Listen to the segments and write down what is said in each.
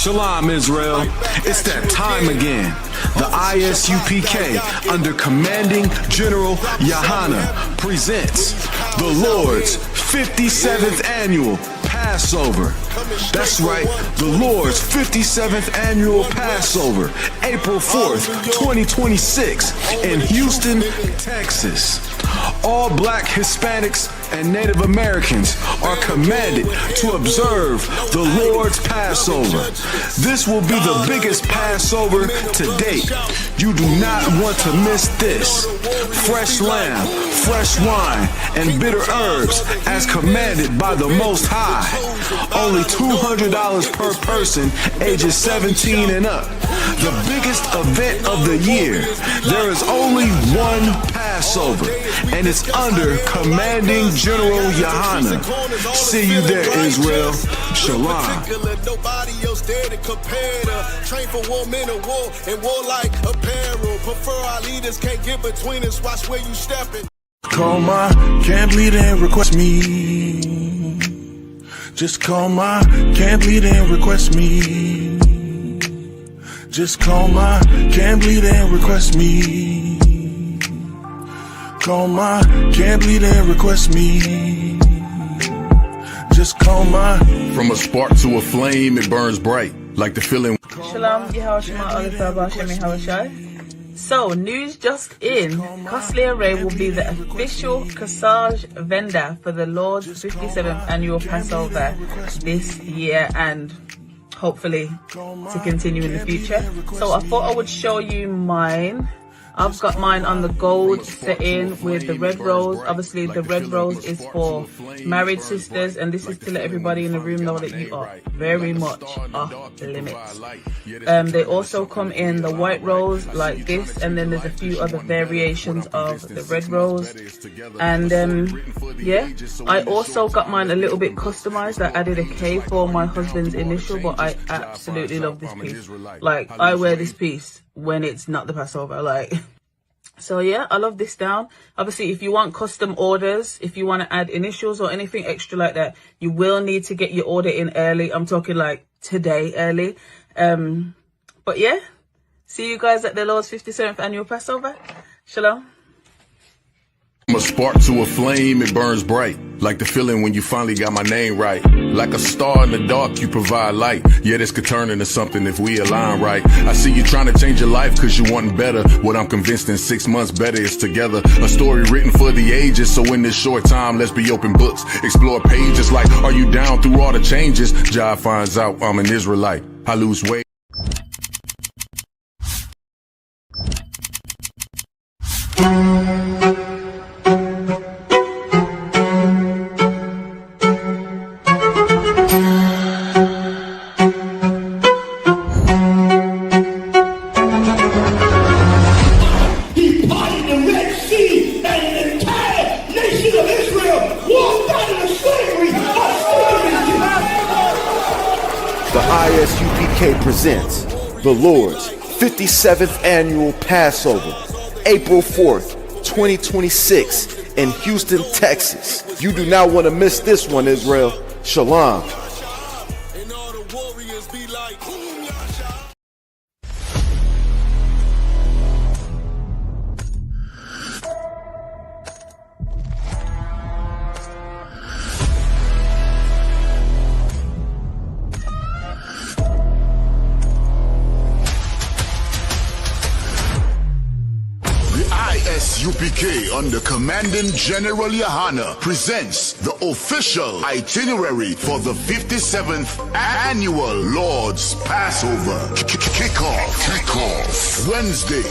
Shalom, Israel. It's that time again. The ISUPK, under Commanding General Yahana, presents the Lord's 57th Annual Passover. That's right, the Lord's 57th Annual Passover, April 4th, 2026, in Houston, Texas. All Black, Hispanics, and Native Americans are commanded to observe the Lord's Passover. This will be the biggest Passover to date. You do not want to miss this. Fresh lamb, fresh wine, and bitter herbs as commanded by the Most High. Only $200 per person, ages 17 and up. The biggest event of the year. There is only one Passover, and it's under Commanding General Yahana. See you there, Israel. Shalom. Train for war, men of war, and warlike apparel. Prefer our leaders, can't get between us. Watch where you stepping. Call my can't bleed and request me. Just call my can't bleed and request me. Just call my can't bleed and request me. Call my can't bleed and request me. Just call my. From a spark to a flame, it burns bright, like the feeling. Shalom, So, news just in. Costly Array will be the official corsage vendor for the Lord's 57th Annual Passover this year and hopefully to continue in the future. So I thought I would show you mine. I've got mine on the gold setting with the red rose. Obviously the red rose is for married sisters, and this is to let everybody in the room know that you are very much off limits. They also come in the white rose like this, and then there's a few other variations of the red rose. And yeah, I also got mine a little bit customized. I added a K for my husband's initial, but I absolutely love this piece. Like, I wear this piece when it's not the Passover, like. So yeah, I love this down. Obviously, if you want custom orders, if you want to add initials or anything extra like that, you will need to get your order in early. I'm talking like today early. But yeah, see you guys at the Lord's 57th Annual Passover. Shalom. From a spark to a flame, it burns bright, like the feeling when you finally got my name right. Like a star in the dark, you provide light. Yeah, this could turn into something if we align right. I see you trying to change your life cause you want better. What I'm convinced in 6 months better is together. A story written for the ages, so in this short time, let's be open books. Explore pages like, are you down through all the changes? Jah finds out I'm an Israelite. I lose weight. The ISUPK presents the Lord's 57th Annual Passover, April 4th, 2026, in Houston, Texas. You do not want to miss this one, Israel. Shalom. And all the warriors be like, ISUPK under Commanding General Yahana presents the official itinerary for the 57th Annual Lord's Passover. Kickoff. Wednesday,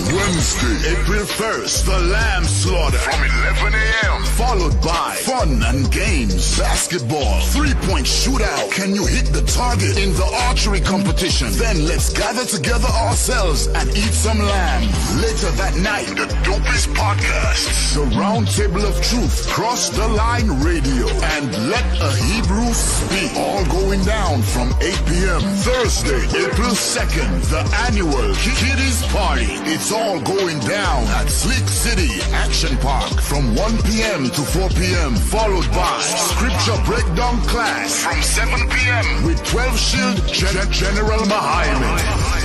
April 1st, the lamb slaughter from 11 a.m. Followed by fun and games, basketball, three-point shootout. Can you hit the target in the archery competition? Then let's gather together ourselves and eat some lamb. Later that night, the dopest part podcasts. The round table of truth, cross the line radio, and let a Hebrew speak. All going down from 8 p.m. Thursday, April 2nd, the annual Kiddies Party. It's all going down at Slick City Action Park from 1 p.m. to 4 p.m. Followed by scripture breakdown class from 7 p.m. with 12 Shield General Mahayman.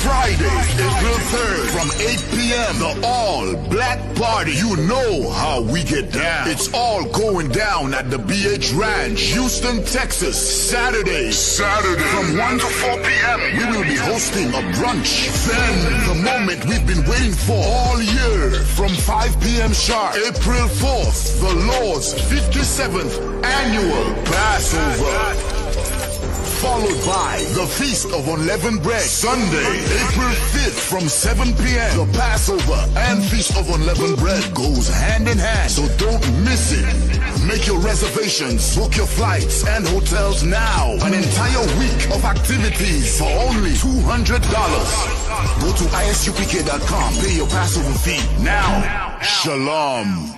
Friday, April 3rd from 8 p.m. The all-black party. You know how we get down. It's all going down at the BH Ranch, Houston, Texas. Saturday from 1 to 4 p.m. we will be hosting a brunch. Then the moment we've been waiting for all year from 5 p.m. sharp. April 4th, the Lord's 57th annual Passover. Followed by the Feast of Unleavened Bread. Sunday, April 5th from 7 p.m. The Passover and Feast of Unleavened Bread goes hand in hand, so don't miss it. Make your reservations, book your flights and hotels now. An entire week of activities for only $200. Go to isupk.com, pay your Passover fee now. Shalom.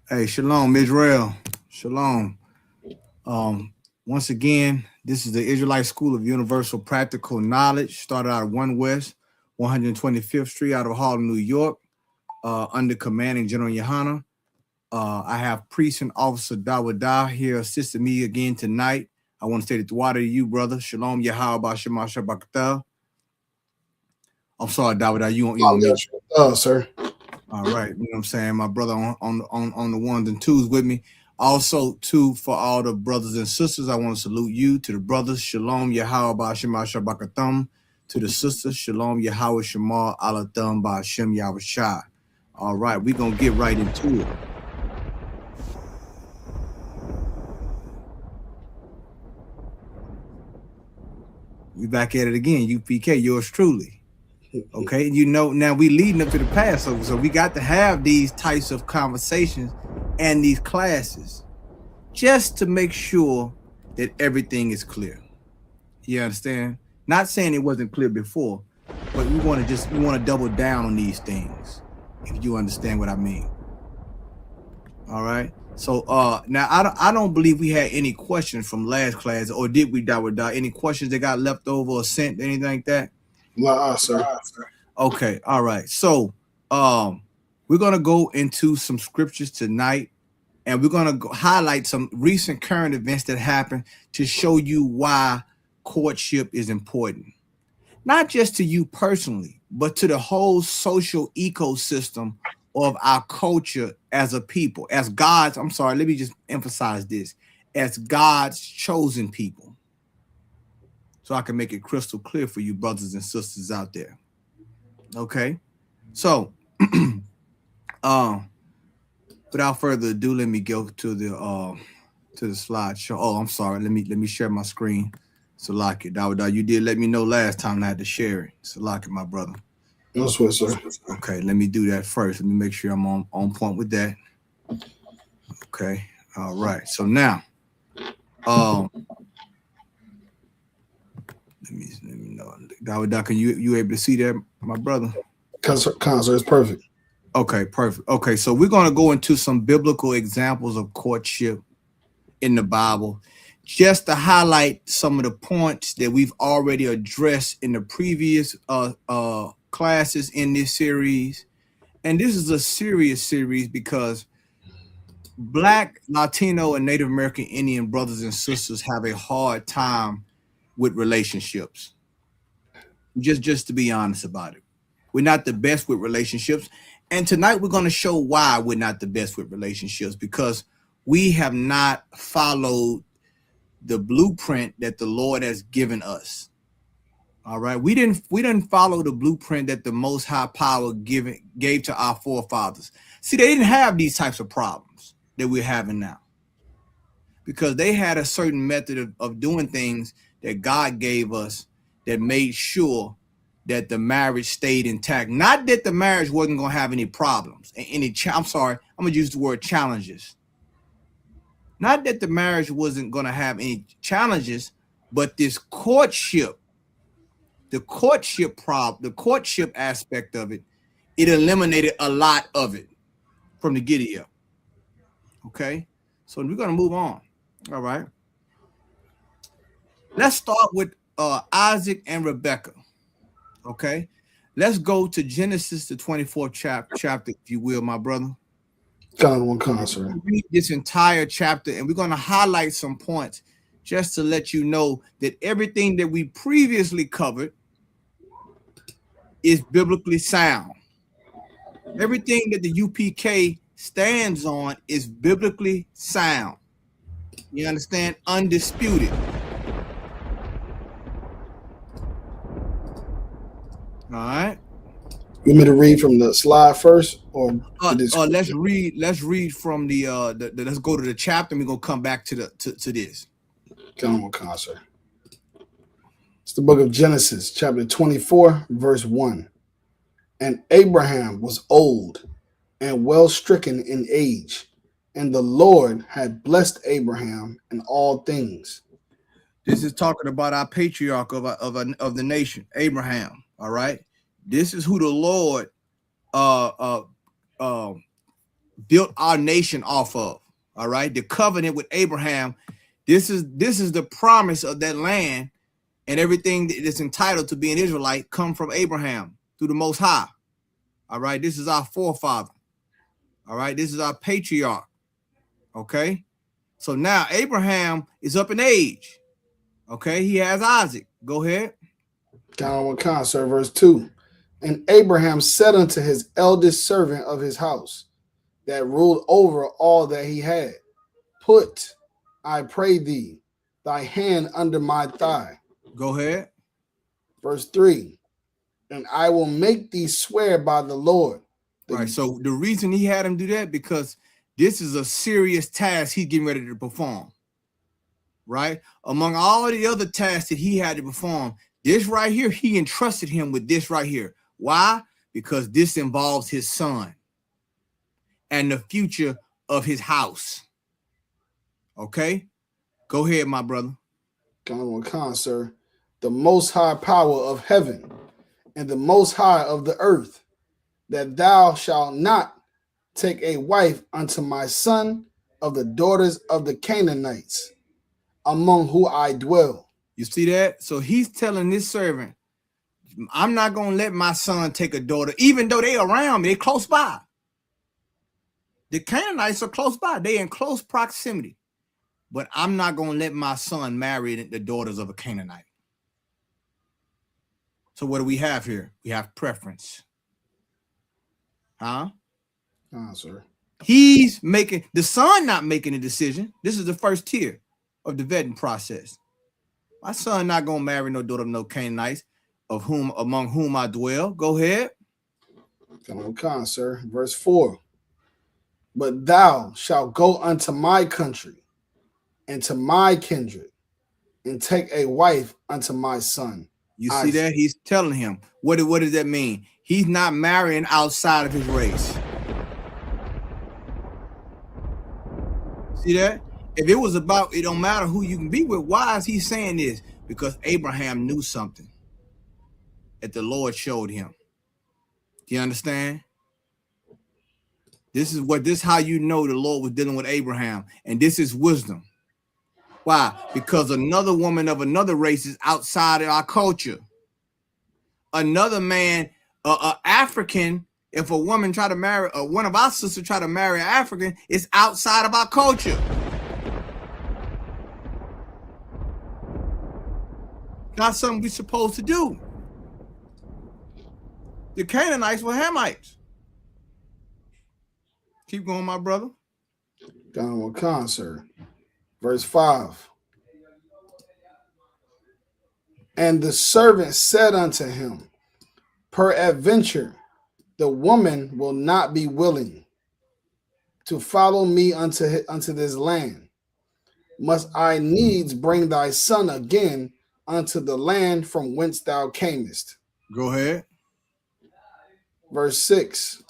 Hey, shalom, Israel. Shalom. Once again, this is the Israelite School of Universal Practical Knowledge, started out of 1 West, 125th Street out of Harlem, New York, under commanding General Yohana. I have Priest and Officer Dawadah here assisting me again tonight. I want to say the water to you, brother. Shalom, Yahweh, Shema, Shabakatah. I'm sorry, Dawadah, you on me. Oh, sir. All right, you know what I'm saying? My brother on the ones and twos with me. Also, too, for all the brothers and sisters, I want to salute you. To the brothers, Shalom Yahweh Ba'Shem Shabakatham. To the sisters, Shalom Yahweh Shema Alatham Ba'Shem Yahweh Shai. All right, we're going to get right into it. We back at it again, UPK, yours truly. Okay, you know, now we leading up to the Passover, so we got to have these types of conversations and these classes just to make sure that everything is clear. You understand? Not saying it wasn't clear before, but we want to double down on these things, if you understand what I mean. All right. So now I don't believe we had any questions from last class, or did we, Dawadah? Any questions that got left over or sent, anything like that? Sir. Okay, all right. So we're gonna go into some scriptures tonight, and we're gonna highlight some recent current events that happened to show you why courtship is important. Not just to you personally, but to the whole social ecosystem of our culture as a people, as God's, I'm sorry, let me just emphasize this, as God's chosen people. So I can make it crystal clear for you brothers and sisters out there. Okay? So, without further ado, let me go to the slideshow. Oh, I'm sorry. Let me share my screen. Salaki, Dawada, you did let me know last time I had to share it. Salaki, my brother. No sweat, sir. Okay, let me do that first. Let me make sure I'm on point with that. Okay, all right. So now, let me know. Dawada, can you able to see that, my brother? Concert is perfect. Okay, perfect. Okay, so we're gonna go into some biblical examples of courtship in the Bible, just to highlight some of the points that we've already addressed in the previous classes in this series. And this is a serious series because Black, Latino, and Native American Indian brothers and sisters have a hard time with relationships. Just to be honest about it. We're not the best with relationships. And tonight we're going to show why we're not the best with relationships, because we have not followed the blueprint that the Lord has given us. All right. We didn't follow the blueprint that the Most High Power gave to our forefathers. See, they didn't have these types of problems that we're having now, because they had a certain method of doing things that God gave us that made sure that the marriage stayed intact. Not that the marriage wasn't going to have any problems, I'm sorry, I'm going to use the word challenges. Not that the marriage wasn't going to have any challenges, but this courtship, the courtship aspect of it, it eliminated a lot of it from the get here. Okay, so we're going to move on. All right. Let's start with Isaac and Rebecca. Okay, let's go to Genesis, the 24th chapter, if you will, my brother. God, one concert. Read this entire chapter, and we're going to highlight some points just to let you know that everything that we previously covered is biblically sound. Everything that the UPK stands on is biblically sound. You understand? Undisputed. All right. You want me to read from the slide first, or let's read from the let's go to the chapter, and we're gonna come back to this. Come on, concert. It's the book of Genesis, chapter 24, verse 1. And Abraham was old and well stricken in age, and the Lord had blessed Abraham in all things. This is talking about our patriarch of the nation, Abraham. All right. This is who the Lord built our nation off of. All right. The covenant with Abraham. This is the promise of that land, and everything that is entitled to be an Israelite come from Abraham through the Most High. All right. This is our forefather. All right. This is our patriarch. Okay. So now Abraham is up in age. Okay. He has Isaac. Go ahead. Count on concert, verse 2. And Abraham said unto his eldest servant of his house, that ruled over all that he had, put, I pray thee, thy hand under my thigh. Go ahead. Verse 3. And I will make thee swear by the Lord. Right. So the reason he had him do that, because this is a serious task he's getting ready to perform. Right. Among all the other tasks that he had to perform, this right here, he entrusted him with this right here. Why? Because this involves his son and the future of his house. Okay? Go ahead, my brother. Come on, sir. The most high power of heaven and the most high of the earth, that thou shalt not take a wife unto my son of the daughters of the Canaanites, among who I dwell. You see that? So he's telling this servant I'm not gonna let my son take a daughter, even though they around me, they close by. The Canaanites are close by, they in close proximity. But I'm not gonna let my son marry the daughters of a Canaanite. So what do we have here? We have preference. Huh? Sir. He's making the son not making a decision. This is the first tier of the vetting process. My son not gonna marry no daughter of no Canaanites, among whom I dwell. Go ahead. Come on, sir. Verse 4. But thou shalt go unto my country and to my kindred, and take a wife unto my son. You see that? He's telling him. What does that mean? He's not marrying outside of his race. See that? If it was about, it don't matter who you can be with, why is he saying this? Because Abraham knew something that the Lord showed him. Do you understand? This is how you know the Lord was dealing with Abraham. And this is wisdom. Why? Because another woman of another race is outside of our culture. Another man, African, if a woman try to marry, one of our sisters try to marry an African, it's outside of our culture. Not something we're supposed to do. The Canaanites were Hamites. Keep going, my brother. Down with sir. Verse 5. And the servant said unto him, peradventure, the woman will not be willing to follow me unto this land. Must I needs bring thy son again unto the land from whence thou camest? Go ahead. Verse 6.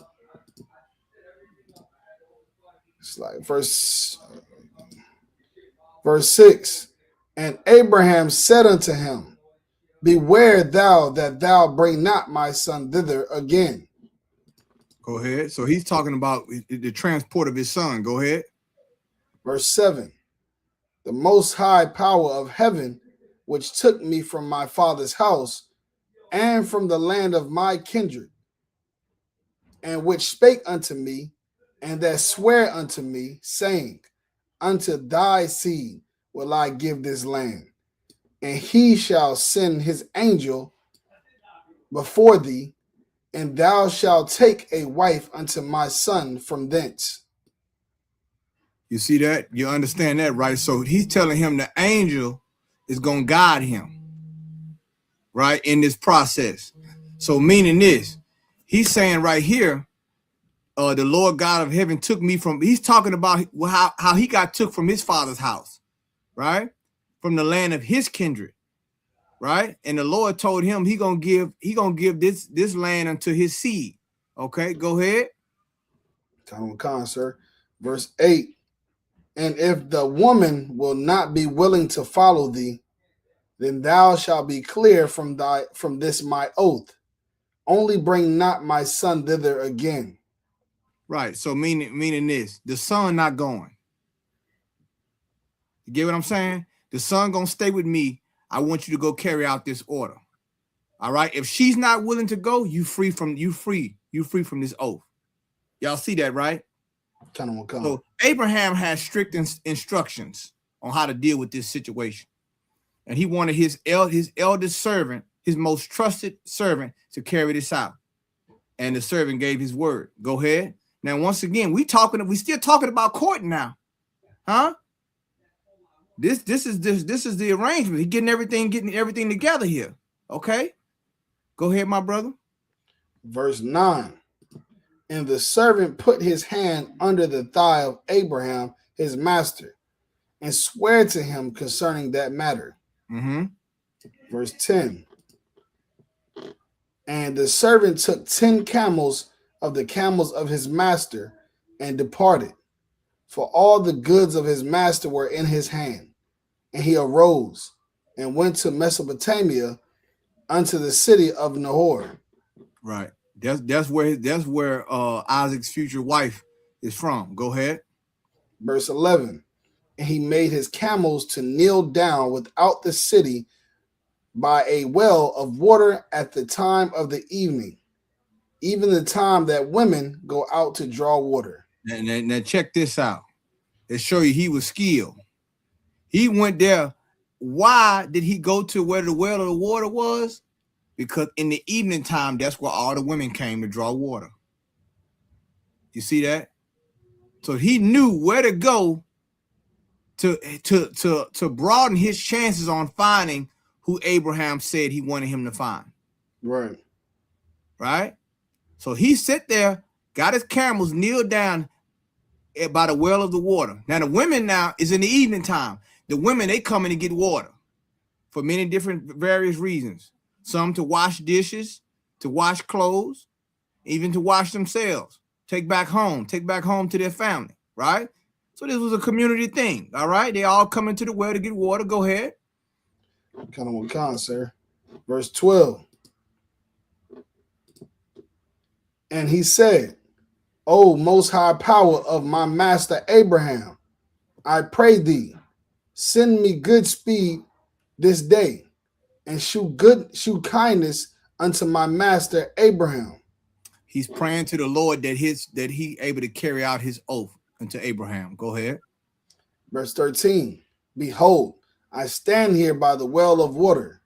It's like verse 6. And Abraham said unto him, beware thou that thou bring not my son thither again. Go ahead. So he's talking about the transport of his son. Go ahead. Verse 7. The most high power of heaven, which took me from my father's house and from the land of my kindred, and which spake unto me, and that sware unto me, saying, unto thy seed will I give this land, and he shall send his angel before thee, and thou shalt take a wife unto my son from thence. You see that? You understand that, right? So he's telling him the angel is going to guide him, right, in this process. So meaning this, he's saying right here, the Lord God of heaven took me from, he's talking about how he got took from his father's house, right? From the land of his kindred, right? And the Lord told him he gonna give this land unto his seed. Okay, go ahead. Come, sir. Verse 8. And if the woman will not be willing to follow thee, then thou shalt be clear from this my oath. Only bring not my son thither again. Right. So meaning this, the son not going. You get what I'm saying? The son gonna stay with me. I want you to go carry out this order. All right. If she's not willing to go, you free from this oath. Y'all see that, right? So Abraham has strict instructions on how to deal with this situation. And he wanted his eldest servant, his most trusted servant, to carry this out. And the servant gave his word. Go ahead. Now, once again, we still talking about court now. Huh? This is the arrangement. He's getting everything together here. Okay. Go ahead, my brother. Verse 9. And the servant put his hand under the thigh of Abraham, his master, and swore to him concerning that matter. Mm-hmm. Verse 10. And the servant took 10 camels of the camels of his master and departed, for all the goods of his master were in his hand. And he arose and went to Mesopotamia unto the city of Nahor. Right. That's where Isaac's future wife is from. Go ahead. Verse 11. And he made his camels to kneel down without the city by a well of water at the time of the evening, even the time that women go out to draw water. Now check this out. It show you he was skilled. He went there. Why did he go to where the well of the water was? Because in the evening time, that's where all the women came to draw water. You see that? So he knew where to go to broaden his chances on finding who Abraham said he wanted him to find. Right. Right? So he sit there, got his camels, kneeled down by the well of the water. Now the women now is in the evening time. The women, they come in to get water for many different various reasons. Some to wash dishes, to wash clothes, even to wash themselves, take back home to their family, right? So this was a community thing, all right? They all come into the well to get water. Go ahead. Kind of sir. Verse 12. And he said, O most high power of my master Abraham, I pray thee, send me good speed this day, and shew kindness unto my master Abraham. He's praying to the Lord that he able to carry out his oath unto Abraham. Go ahead. Verse 13. Behold, I stand here by the well of water,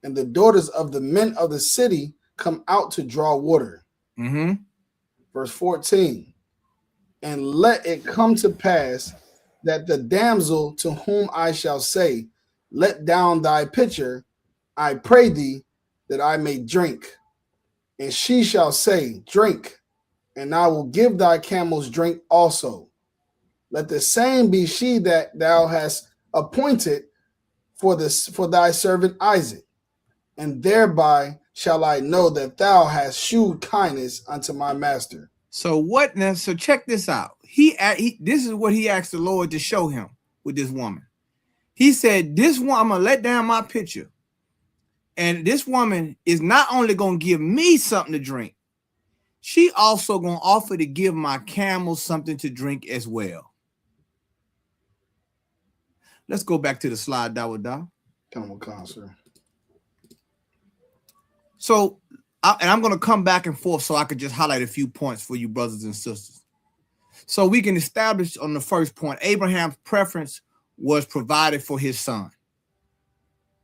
and the daughters of the men of the city come out to draw water. Mm-hmm. Verse 14. And let it come to pass that the damsel to whom I shall say, let down thy pitcher, I pray thee, that I may drink. And she shall say, drink, and I will give thy camels drink also. Let the same be she that thou hast appointed for thy servant Isaac, and thereby shall I know that thou hast shewed kindness unto my master. So what now? So check this out. This is what he asked the Lord to show him with this woman. He said, this one, I'm gonna let down my pitcher, and this woman is not only gonna give me something to drink, she also gonna offer to give my camels something to drink as well. Let's go back to the slide, Dawada. Come on, sir. So, I'm going to come back and forth so I could just highlight a few points for you brothers and sisters. So we can establish on the first point, Abraham's preference was provided for his son.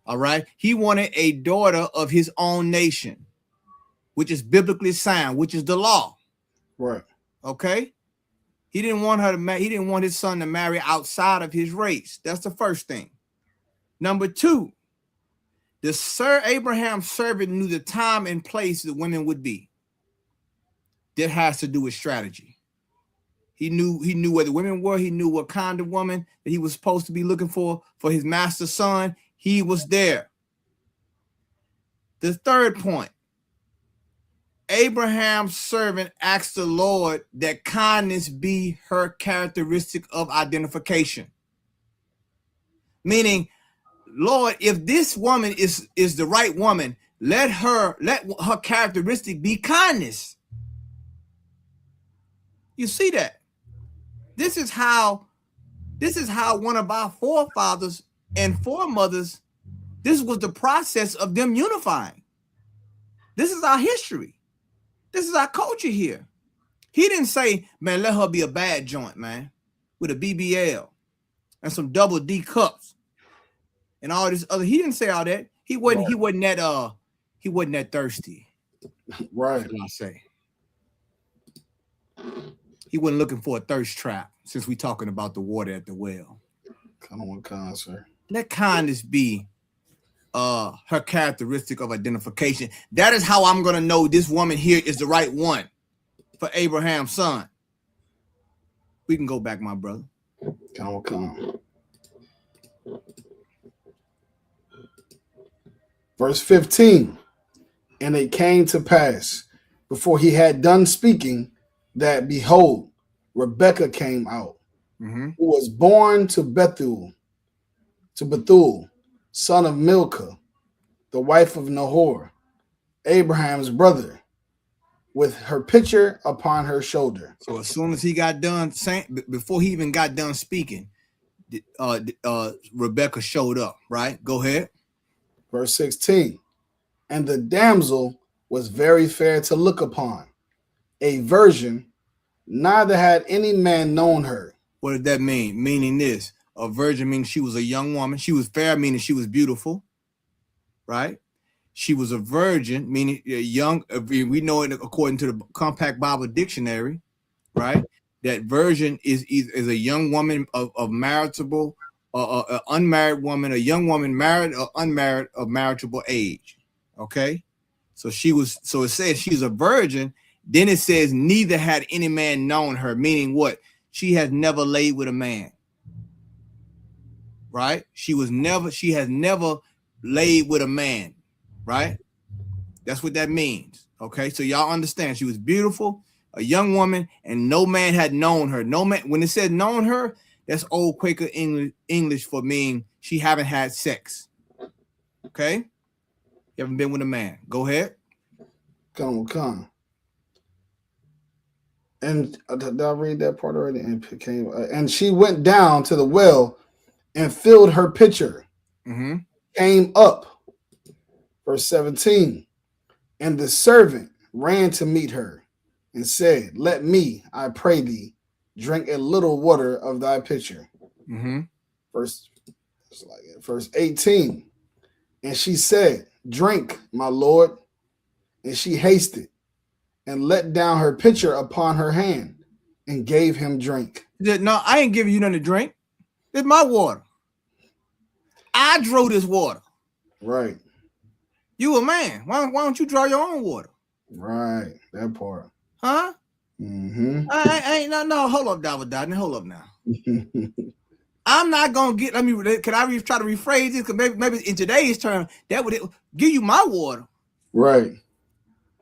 All right. He wanted a daughter of his own nation, which is biblically sound, which is the law. Right. Okay. He didn't want her to he didn't want his son to marry outside of his race. That's the first thing. Number two, Abraham's servant knew the time and place the women would be. That has to do with strategy. He knew where the women were. He knew what kind of woman that he was supposed to be looking for his master's son. He was there. The third point, Abraham's servant asked the Lord that kindness be her characteristic of identification. Meaning, Lord, if this woman is the right woman, let her characteristic be kindness. You see that? This is how one of our forefathers and foremothers, this was the process of them unifying. This is our history. This is our culture here. He didn't say, man, let her be a bad joint, man, with a BBL and some double D cups and all this other. He didn't say all that. He wasn't that thirsty. Right. What did I say? He wasn't looking for a thirst trap, since we're talking about the water at the well. Come on, sir. Let kindness be her characteristic of identification. That is how I'm going to know this woman here is the right one for Abraham's son. We can go back, my brother. Come on. Verse 15. And it came to pass, before he had done speaking, that behold, Rebekah came out, who was born to Bethuel, son of Milcah, the wife of Nahor, Abraham's brother, with her pitcher upon her shoulder. So as soon as he got done saying, before he even got done speaking, Rebekah showed up, right? Go ahead. Verse 16. And the damsel was very fair to look upon, a virgin, neither had any man known her. What does that mean? Meaning this, a virgin means she was a young woman. She was fair, meaning she was beautiful, right? She was a virgin, meaning young. We know it according to the Compact Bible Dictionary, right? That virgin is a young woman of maritable, unmarried woman, a young woman married or unmarried of marriageable age. Okay, so she was. So it says she's a virgin. Then it says neither had any man known her, meaning what? She has never laid with a man. Right? She has never laid with a man. Right? That's what that means. Okay, so y'all understand she was beautiful, a young woman, and no man had known her. No man, when it said known her, that's old Quaker English for meaning she haven't had sex. Okay? You haven't been with a man. Go ahead. Come. And did I read that part already? And she went down to the well and filled her pitcher. Mm-hmm. Came up. Verse 17. And the servant ran to meet her and said, let me, I pray thee, drink a little water of thy pitcher. Mm-hmm. Verse 18. And she said, drink, my lord. And she hasted and let down her pitcher upon her hand and gave him drink. No, I ain't giving you nothing to drink. It's my water. I drew this water. Right. You a man. Why don't you draw your own water? Right. That part. Huh? Mm-hmm. I ain't no. Hold up, David. Hold up now. I'm not gonna get. Can I try to rephrase this? Because maybe in today's term, that would give you my water. Right.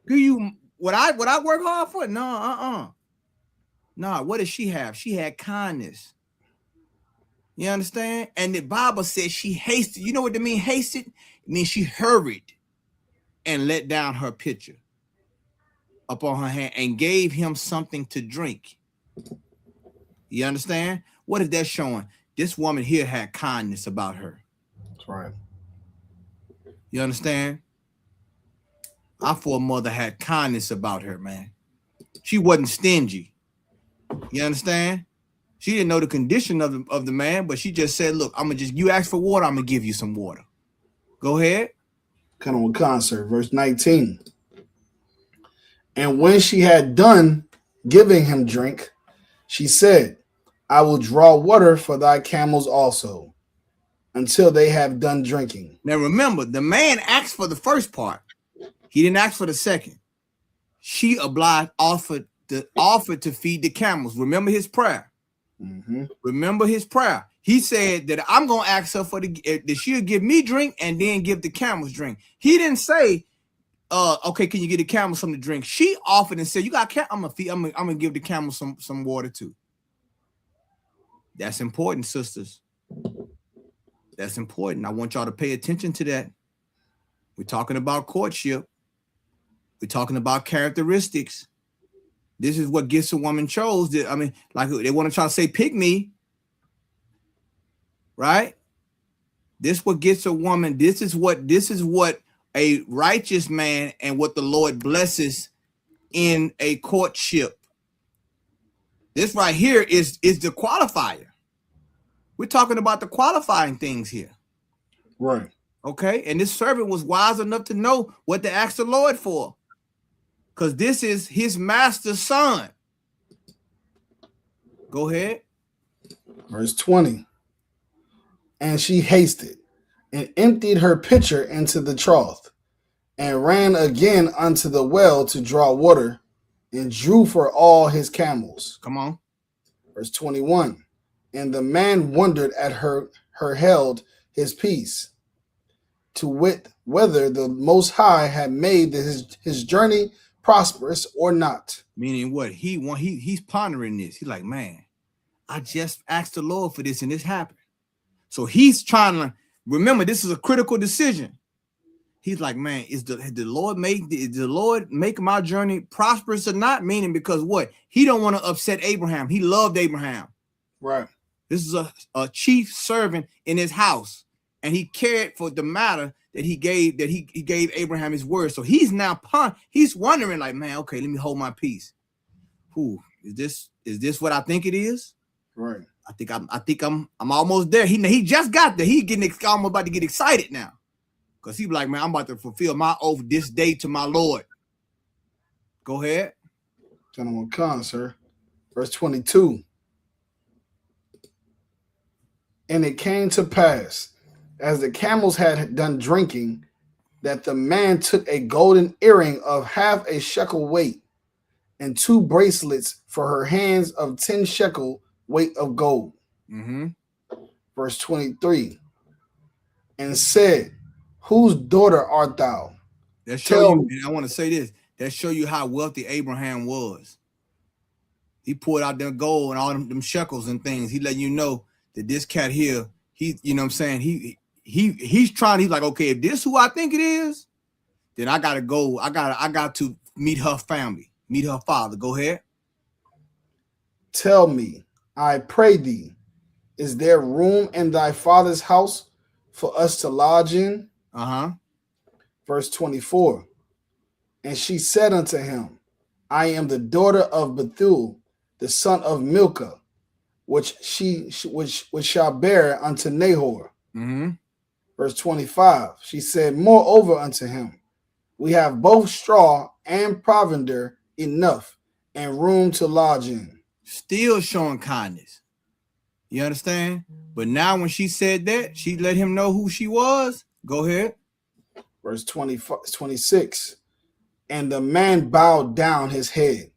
Give you what I work hard for? No, No, what does she have? She had kindness. You understand? And the Bible says she hasted. You know what that mean? Hasted? It means she hurried and let down her pitcher upon her hand and gave him something to drink. You understand? What is that showing? This woman here had kindness about her. That's right. You understand? Our foremother had kindness about her, man. She wasn't stingy. You understand? She didn't know the condition of the man, but she just said, look, you ask for water, I'm gonna give you some water. Go ahead. Kind of a concert. Verse 19. And when she had done giving him drink, she said, I will draw water for thy camels also, until they have done drinking. Now remember, the man asked for the first part. He didn't ask for the second. She offered to feed the camels. Remember his prayer. Mm-hmm. Remember his prayer. He said that I'm gonna ask her that she'll give me drink and then give the camels drink. He didn't say, okay, can you get the camels something to drink? She offered and said, you got I'm gonna give the camels some water too. That's important, sisters. That's important. I want y'all to pay attention to that. We're talking about courtship. We're talking about characteristics. This is what gets a woman chose. Like they want to try to say, pick me. Right? This what gets a woman. This is what a righteous man and what the Lord blesses in a courtship. This right here is the qualifier. We're talking about the qualifying things here. Right. Okay. And this servant was wise enough to know what to ask the Lord for. Because this is his master's son. Go ahead. Verse 20. And she hasted and emptied her pitcher into the trough and ran again unto the well to draw water and drew for all his camels. Come on. Verse 21. And the man wondered at her held his peace, to wit whether the Most High had made his journey prosperous or not. Meaning what? He's pondering this. He's like, man, I just asked the Lord for this and this happened. So he's trying to remember this is a critical decision. He's like, man, did the Lord make my journey prosperous or not? Meaning because what? He don't want to upset Abraham. He loved Abraham. Right. This is a chief servant in his house. and he cared for the matter that he gave Abraham his word. So he's now he's wondering like, man, okay, let me hold my peace. Who is this what I think it is? Right. I think I'm almost there. He just got there. He almost about to get excited now. Because he be like, man, I'm about to fulfill my oath this day to my Lord. Go ahead. Gentleman Khan, sir. Verse 22. And it came to pass, as the camels had done drinking, that the man took a golden earring of half a shekel weight, and 2 bracelets for her hands of 10 shekel weight of gold. Mm-hmm. Verse 23. And said, whose daughter art thou? That show you, and I want to say this, that show you how wealthy Abraham was. He pulled out them gold and all them shekels and things. He letting you know that this cat here, you know what I'm saying? He's like, okay, if this who I think it is, then I gotta go. I got to meet her family, meet her father. Go ahead. Tell me, I pray thee, is there room in thy father's house for us to lodge in? Verse 24. And she said unto him, I am the daughter of Bethuel, the son of Milcah, which shall bear unto Nahor. Verse 25. She said, moreover unto him, we have both straw and provender enough, and room to lodge in. Still showing kindness. You understand? But now when she said that, she let him know who she was. Go ahead. Verse 26. And the man bowed down his head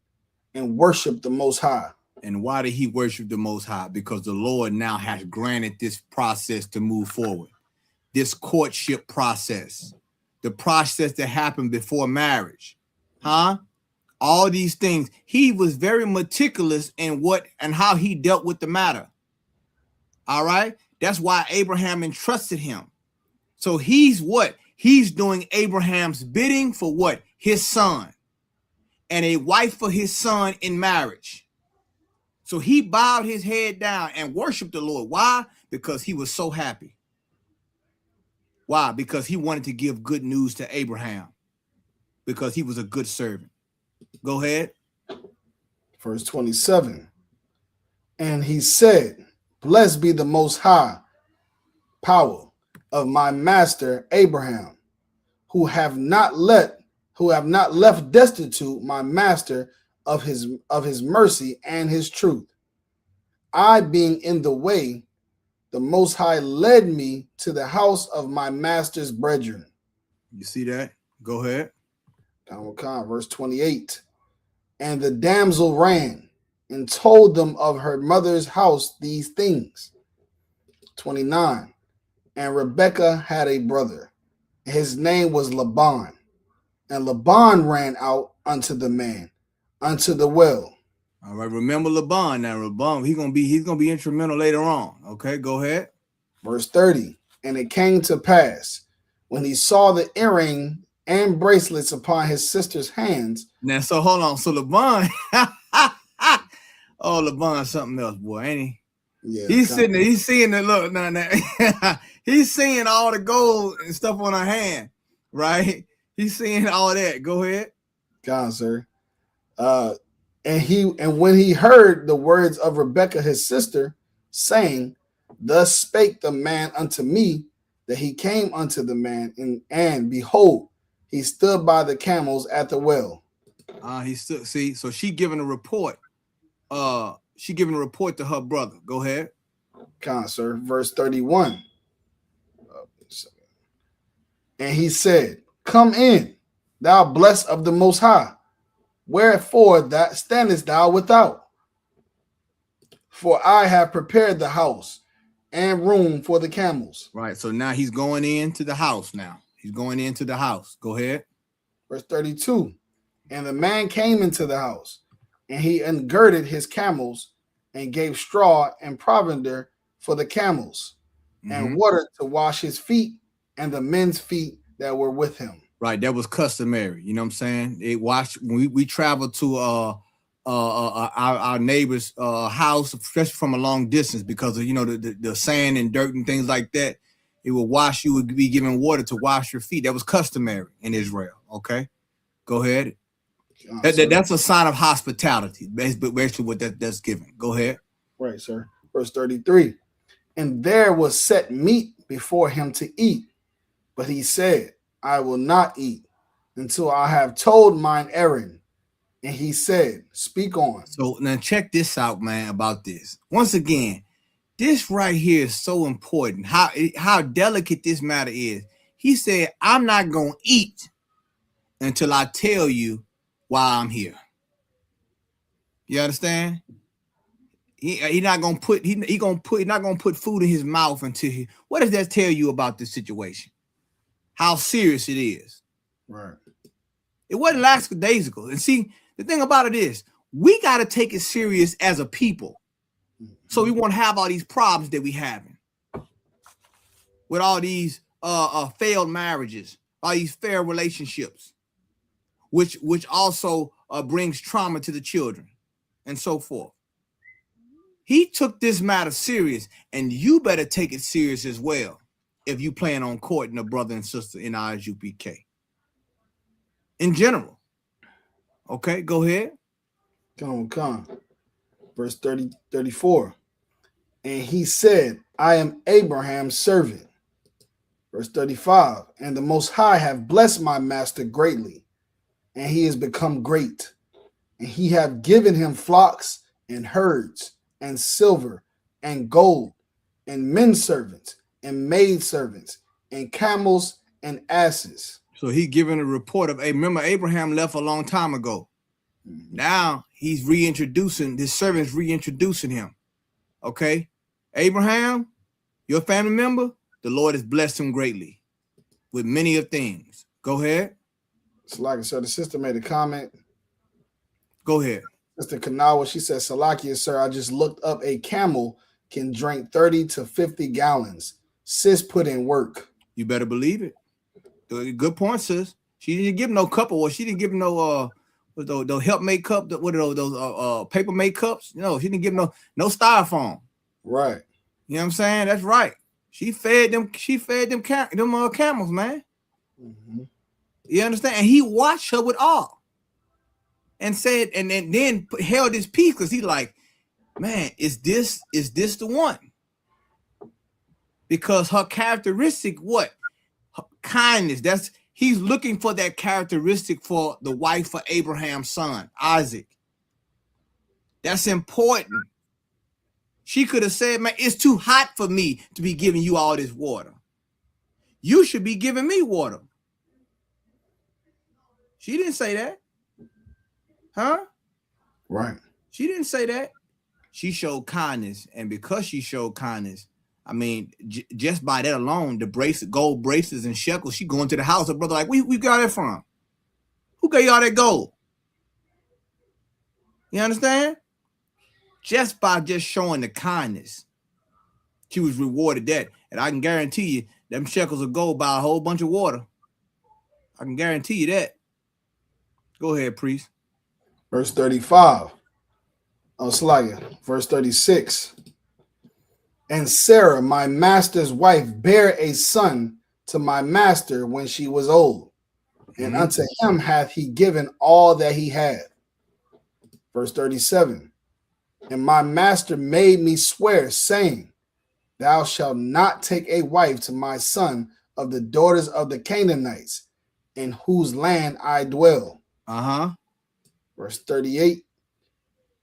and worshiped the Most High. And why did he worship the Most High? Because the Lord now has granted this process to move forward. This courtship process. The process that happened before marriage. All these things. He was very meticulous in what and how he dealt with the matter. All right? That's why Abraham entrusted him. So he's what? He's doing Abraham's bidding for what? His son. And a wife for his son in marriage. So he bowed his head down and worshiped the Lord. Why? Because he was so happy. Why? Because he wanted to give good news to Abraham. Because he was a good servant. Go ahead. Verse 27. And he said, blessed be the Most High power of my master Abraham, who have not left destitute my master of his mercy and his truth. I being in the way, the Most High led me to the house of my master's brethren. You see that? Go ahead. Verse 28. And the damsel ran and told them of her mother's house these things. 29. And Rebekah had a brother. His name was Laban. And Laban ran out unto the man, unto the well. All right, remember Laban now. Laban, he's gonna be instrumental later on. Okay, go ahead. Verse 30. And it came to pass when he saw the earring and bracelets upon his sister's hands. Now, so hold on. So Laban, Laban's something else, boy, ain't he? Yeah, he's sitting there, he's seeing the look now. He's seeing all the gold and stuff on her hand, right? He's seeing all that. Go ahead. God, sir. And when he heard the words of Rebekah his sister, saying, thus spake the man unto me, that he came unto the man, and behold, he stood by the camels at the well. He stood. See, so she giving a report. She giving a report to her brother. Go ahead. God, sir. Verse 31. And he said, come in, thou blessed of the Most High. Wherefore that standest thou without? For I have prepared the house and room for the camels. Right. So now he's going into the house now. He's going into the house. Go ahead. Verse 32. And the man came into the house, and he ungirded his camels, and gave straw and provender for the camels, and water to wash his feet and the men's feet that were with him. Right, that was customary. You know what I'm saying? It washed when we traveled to our neighbor's house, especially from a long distance, because of the sand and dirt and things like that. He would wash, you would be given water to wash your feet. That was customary in Israel. Okay, go ahead. That's a sign of hospitality. Basically what that's given. Go ahead. Right, sir. Verse 33. And there was set meat before him to eat, but he said, I will not eat until I have told mine errand. And he said, speak on. So now check this out, man, about this. Once again, this right here is so important. How delicate this matter is. He said, I'm not going to eat until I tell you why I'm here. You understand? He not gonna put not gonna put food in his mouth until he. What does that tell you about this situation? How serious it is. Right. It wasn't lackadaisical. And see, the thing about it is, we got to take it serious as a people. So we won't have all these problems that we having with all these failed marriages, all these failed relationships, which also brings trauma to the children and so forth. He took this matter serious, and you better take it serious as well if you plan on courting a brother and sister in ISUPK. In general. Okay, go ahead. Come on. Verse 34. And he said, I am Abraham's servant. Verse 35. And the Most High have blessed my master greatly, and he has become great. And he have given him flocks and herds and silver and gold and men servants and maid servants and camels and asses. So he giving a report of, hey, remember Abraham left a long time ago. Now he's reintroducing, this servant's reintroducing him. Okay. Abraham, your family member, the Lord has blessed him greatly with many of things. Go ahead. So the sister made a comment. Go ahead. Mr. Kanawa, she said, Salakia, sir, I just looked up a camel can drink 30 to 50 gallons. Sis put in work. You better believe it. Good point, sis. She didn't give no cup, or she didn't give no those help make cup. What are those paper make cups? No, she didn't give no styrofoam. Right. You know what I'm saying? That's right. She fed them camels, man. Mm-hmm. You understand? And he watched her with awe. And said, and then held his peace, because he like, man, is this the one? Because her characteristic, what? Her kindness. He's looking for that characteristic for the wife of Abraham's son, Isaac. That's important. She could have said, man, it's too hot for me to be giving you all this water. You should be giving me water. She didn't say that. Huh? Right. She didn't say that. She showed kindness, and because she showed kindness, I mean, just by that alone, the gold bracelets and shekels, she going to the house. Her brother like, we got it from? Who gave y'all that gold? You understand? Just by just showing the kindness, she was rewarded that. And I can guarantee you, them shekels of gold buy a whole bunch of water. I can guarantee you that. Go ahead, priest. Verse 35. Oh, Slagia. Verse 36. And Sarah, my master's wife, bare a son to my master when she was old. And unto him hath he given all that he had. Verse 37. And my master made me swear, saying, Thou shalt not take a wife to my son of the daughters of the Canaanites, in whose land I dwell. Verse 38.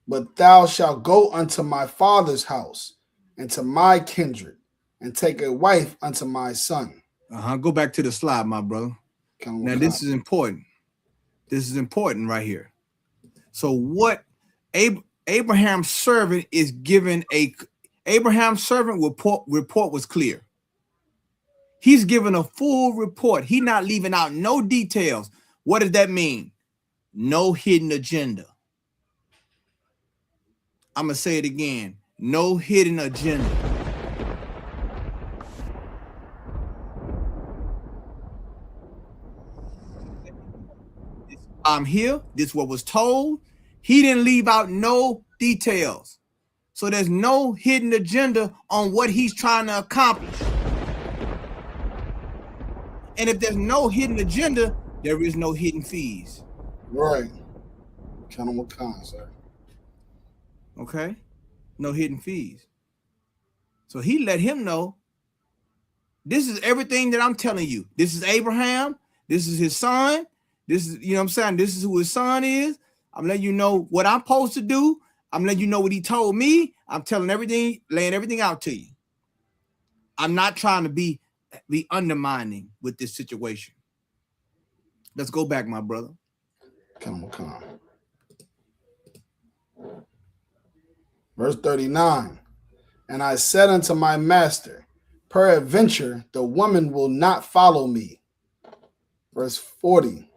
But thou shalt go unto my father's house and to my kindred, and take a wife unto my son. Go back to the slide, my brother. Now, this is important. This is important right here. So what Abraham's servant is given Abraham's servant report was clear. He's given a full report. He's not leaving out no details. What does that mean? No hidden agenda. I'm going to say it again. No hidden agenda. I'm here. This is what was told. He didn't leave out no details. So there's no hidden agenda on what he's trying to accomplish. And if there's no hidden agenda, there is no hidden fees. Right. Count on what kind, sir. Okay? No hidden fees. So he let him know, this is everything that I'm telling you. This is Abraham. This is his son. This is, you know what I'm saying? This is who his son is. I'm letting you know what I'm supposed to do. I'm letting you know what he told me. I'm telling everything, laying everything out to you. I'm not trying to be undermining with this situation. Let's go back, my brother. Come on. Verse 39. And I said unto my master, peradventure the woman will not follow me. Verse 40.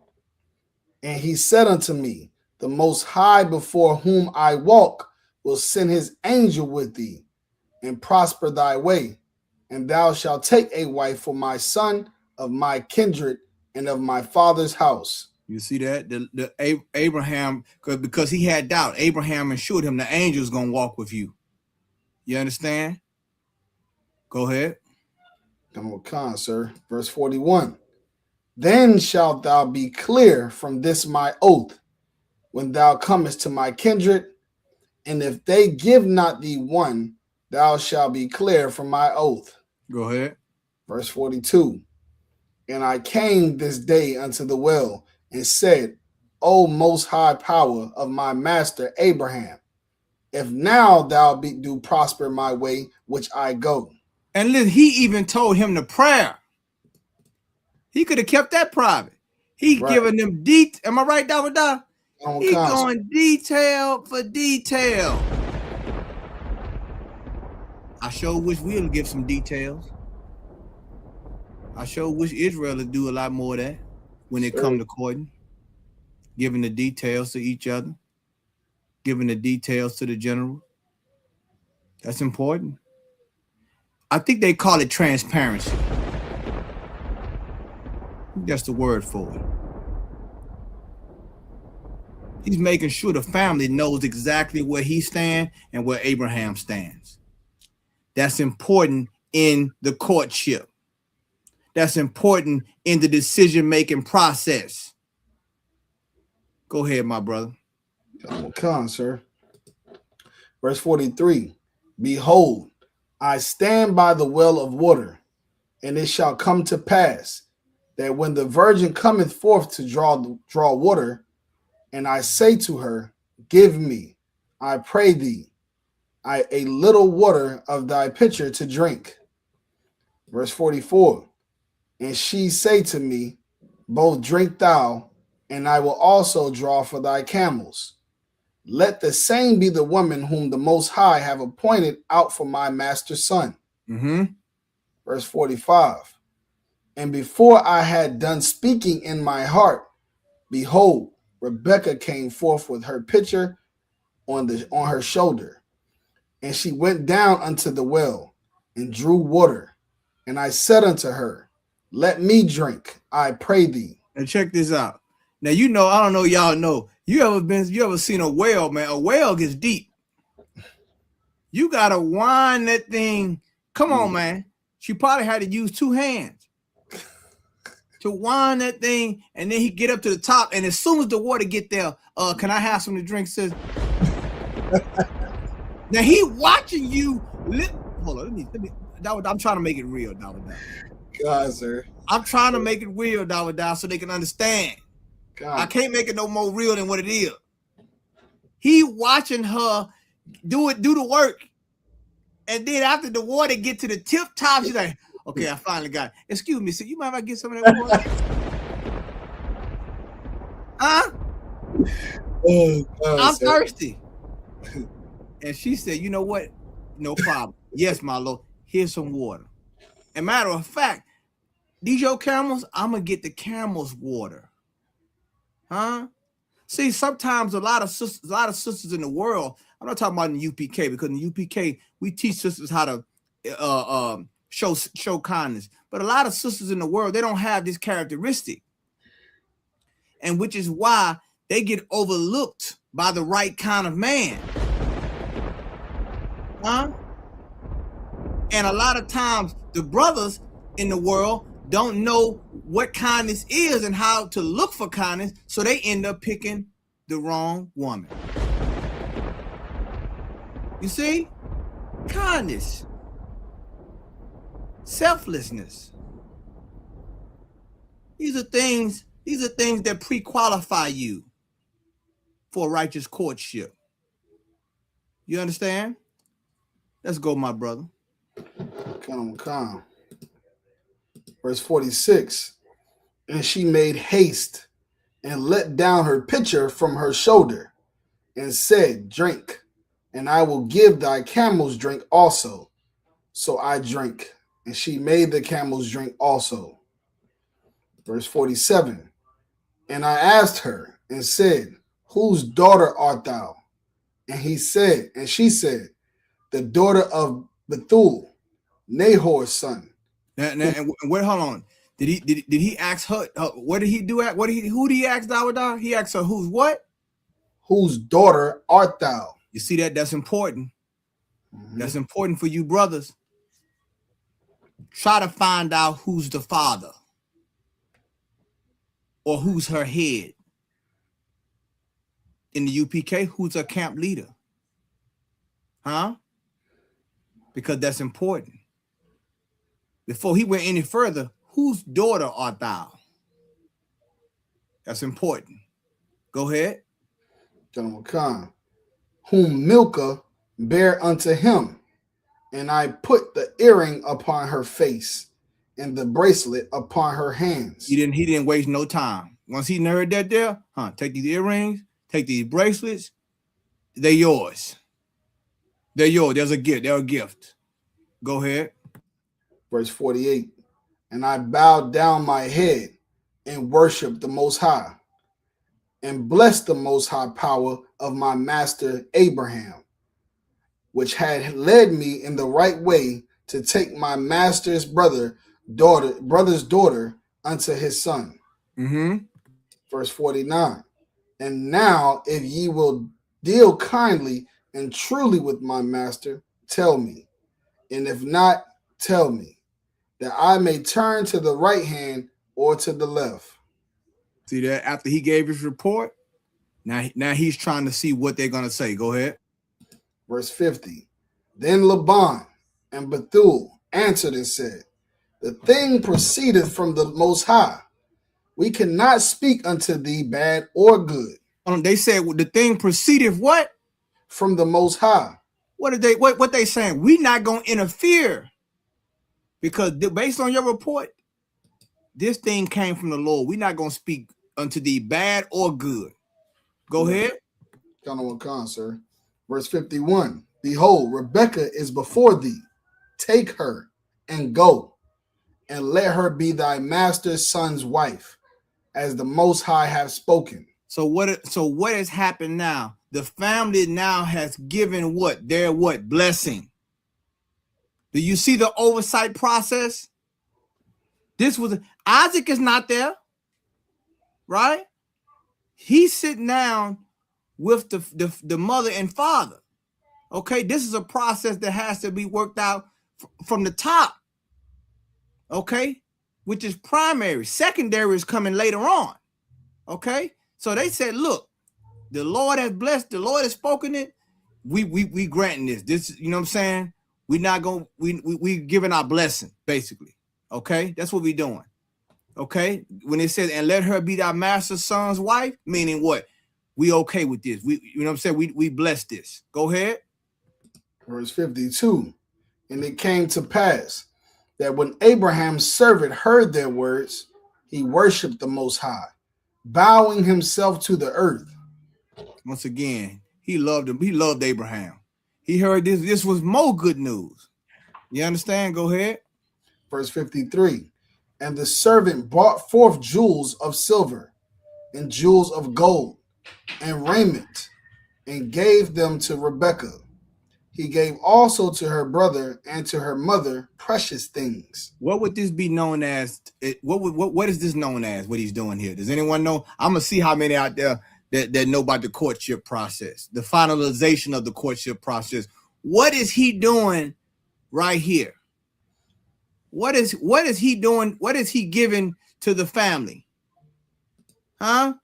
And he said unto me, the Most High before whom I walk will send his angel with thee and prosper thy way. And thou shalt take a wife for my son of my kindred and of my father's house. You see that? The Abraham, because he had doubt, Abraham assured him the angel's going to walk with you. You understand? Go ahead. Come on, sir. Verse 41. Then shalt thou be clear from this my oath, when thou comest to my kindred, and if they give not thee one, thou shalt be clear from my oath. Go ahead. Verse 42. And I came this day unto the well, and said, O most high power of my master Abraham, if now thou do prosper my way which I go. And listen, he even told him the prayer. He could have kept that private. He giving them detail. Am I right, Dawada? He going detail for detail. I sure wish we'll give some details. I sure wish Israel would do a lot more of that when it come to courting. Giving the details to each other. Giving the details to the general. That's important. I think they call it transparency. That's the word for it. He's making sure the family knows exactly where he stands and where Abraham stands. That's important in the courtship. That's important in the decision-making process. Go ahead, my brother. Come on, sir. Verse 43. Behold, I stand by the well of water, and it shall come to pass that when the virgin cometh forth to draw water, and I say to her, give me, I pray thee, a little water of thy pitcher to drink. Verse 44. And she say to me, both drink thou, and I will also draw for thy camels. Let the same be the woman whom the Most High have appointed out for my master's son. Verse 45. And before I had done speaking in my heart, behold, Rebekah came forth with her pitcher on her shoulder. And she went down unto the well and drew water. And I said unto her, let me drink, I pray thee. And check this out. Now, you know, I don't know, y'all know. You ever seen a whale, man? A whale gets deep. You got to wind that thing. Come on, man. She probably had to use two hands to wind that thing. And then he get up to the top. And as soon as the water get there, can I have some to drink, sis? Now, he watching you. Hold on, let me. I'm trying to make it real, Dawada. God, sir. I'm trying to make it real, Dawada, so they can understand. God. I can't make it no more real than what it is. He watching her do the work. And then after the water get to the tip top, she's like, okay, I finally got it. Excuse me, sir, you mind if I get some of that water? Huh? Oh, God, I'm sir. thirsty. And she said, you know what? No problem. Yes, my lord. Here's some water. And matter of fact, these your camels, I'm going to get the camels water. Huh? See, sometimes a lot of sisters in the world, I'm not talking about in the UPK, because in the UPK, we teach sisters how to show kindness. But a lot of sisters in the world, they don't have this characteristic. And which is why they get overlooked by the right kind of man. Huh? And a lot of times, the brothers in the world, don't know what kindness is and how to look for kindness, so they end up picking the wrong woman. You see? Kindness, selflessness. These are things that pre-qualify you for a righteous courtship. You understand? Let's go, my brother. Come. Verse 46. And she made haste and let down her pitcher from her shoulder and said, Drink, and I will give thy camels drink also. So I drank, and she made the camels drink also. Verse 47. And I asked her and said, Whose daughter art thou? And she said, The daughter of Bethuel, Nahor's son. And wait, hold on. Did he ask her? What did he do? Who did he ask Dawadah? He asked her, who's what? Whose daughter art thou? You see that? That's important. That's important for you brothers. Try to find out who's the father or who's her head. In the UPK, who's her camp leader? Huh? Because that's important. Before he went any further, whose daughter art thou? That's important. Go ahead. General Khan. Whom Milcah bare unto him, and I put the earring upon her face and the bracelet upon her hands. He didn't waste no time. Once he heard that there, take these earrings, take these bracelets, they're yours. They're yours. There's a gift. They're a gift. Go ahead. Verse 48. And I bowed down my head and worshiped the Most High and blessed the Most High power of my master Abraham, which had led me in the right way to take my master's brother's daughter unto his son. Verse 49. And now, if ye will deal kindly and truly with my master, tell me. And if not, tell me, that I may turn to the right hand or to the left. See that? After he gave his report, now he's trying to see what they're going to say. Go ahead. Verse 50. Then Laban and Bethuel answered and said, The thing proceedeth from the Most High. We cannot speak unto thee bad or good. They said, well, the thing proceedeth what? From the Most High. What they saying? We're not going to interfere. Because based on your report, this thing came from the Lord. We're not going to speak unto thee bad or good. Go ahead. Khan, sir. Verse 51. Behold, Rebekah is before thee. Take her and go, and let her be thy master's son's wife, as the Most High have spoken. So what has happened now? The family now has given what? Their what? Blessing. Do you see the oversight process? Isaac is not there, right? He's sitting down with the mother and father. Okay, this is a process that has to be worked out from the top. Okay, which is primary. Secondary is coming later on. Okay, so they said, look, the Lord has blessed, the Lord has spoken it. We granting this. This, you know what I'm saying? We're not going, we giving our blessing, basically. Okay, that's what we're doing. Okay, when it says, and let her be thy master's son's wife, meaning what? We okay with this. You know what I'm saying? We bless this. Go ahead. Verse 52. And it came to pass that when Abraham's servant heard their words, he worshiped the Most High, bowing himself to the earth. Once again, he loved him. He loved Abraham. He heard this. This was more good news. You understand? Go ahead. Verse 53. And the servant brought forth jewels of silver and jewels of gold and raiment and gave them to Rebekah. He gave also to her brother and to her mother precious things. What would this be known as? What is this known as, what he's doing here? Does anyone know? I'm going to see how many out there that know about the courtship process, the finalization of the courtship process. What is he doing right here? what is he doing? What is he giving to the family? Huh?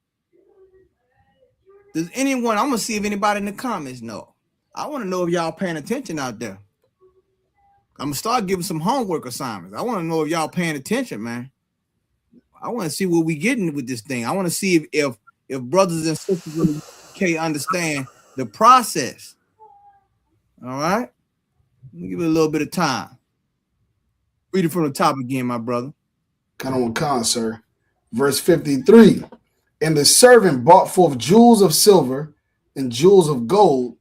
Does anyone? I'm gonna see if anybody in the comments know. I want to know if y'all paying attention out there. I'm gonna start giving some homework assignments. I want to know if y'all paying attention, man. I want to see what we getting with this thing. I want to see if brothers and sisters in the UK understand the process. All right. Let me give it a little bit of time. Read it from the top again, my brother. Con, sir. Verse 53. And the servant brought forth jewels of silver and jewels of gold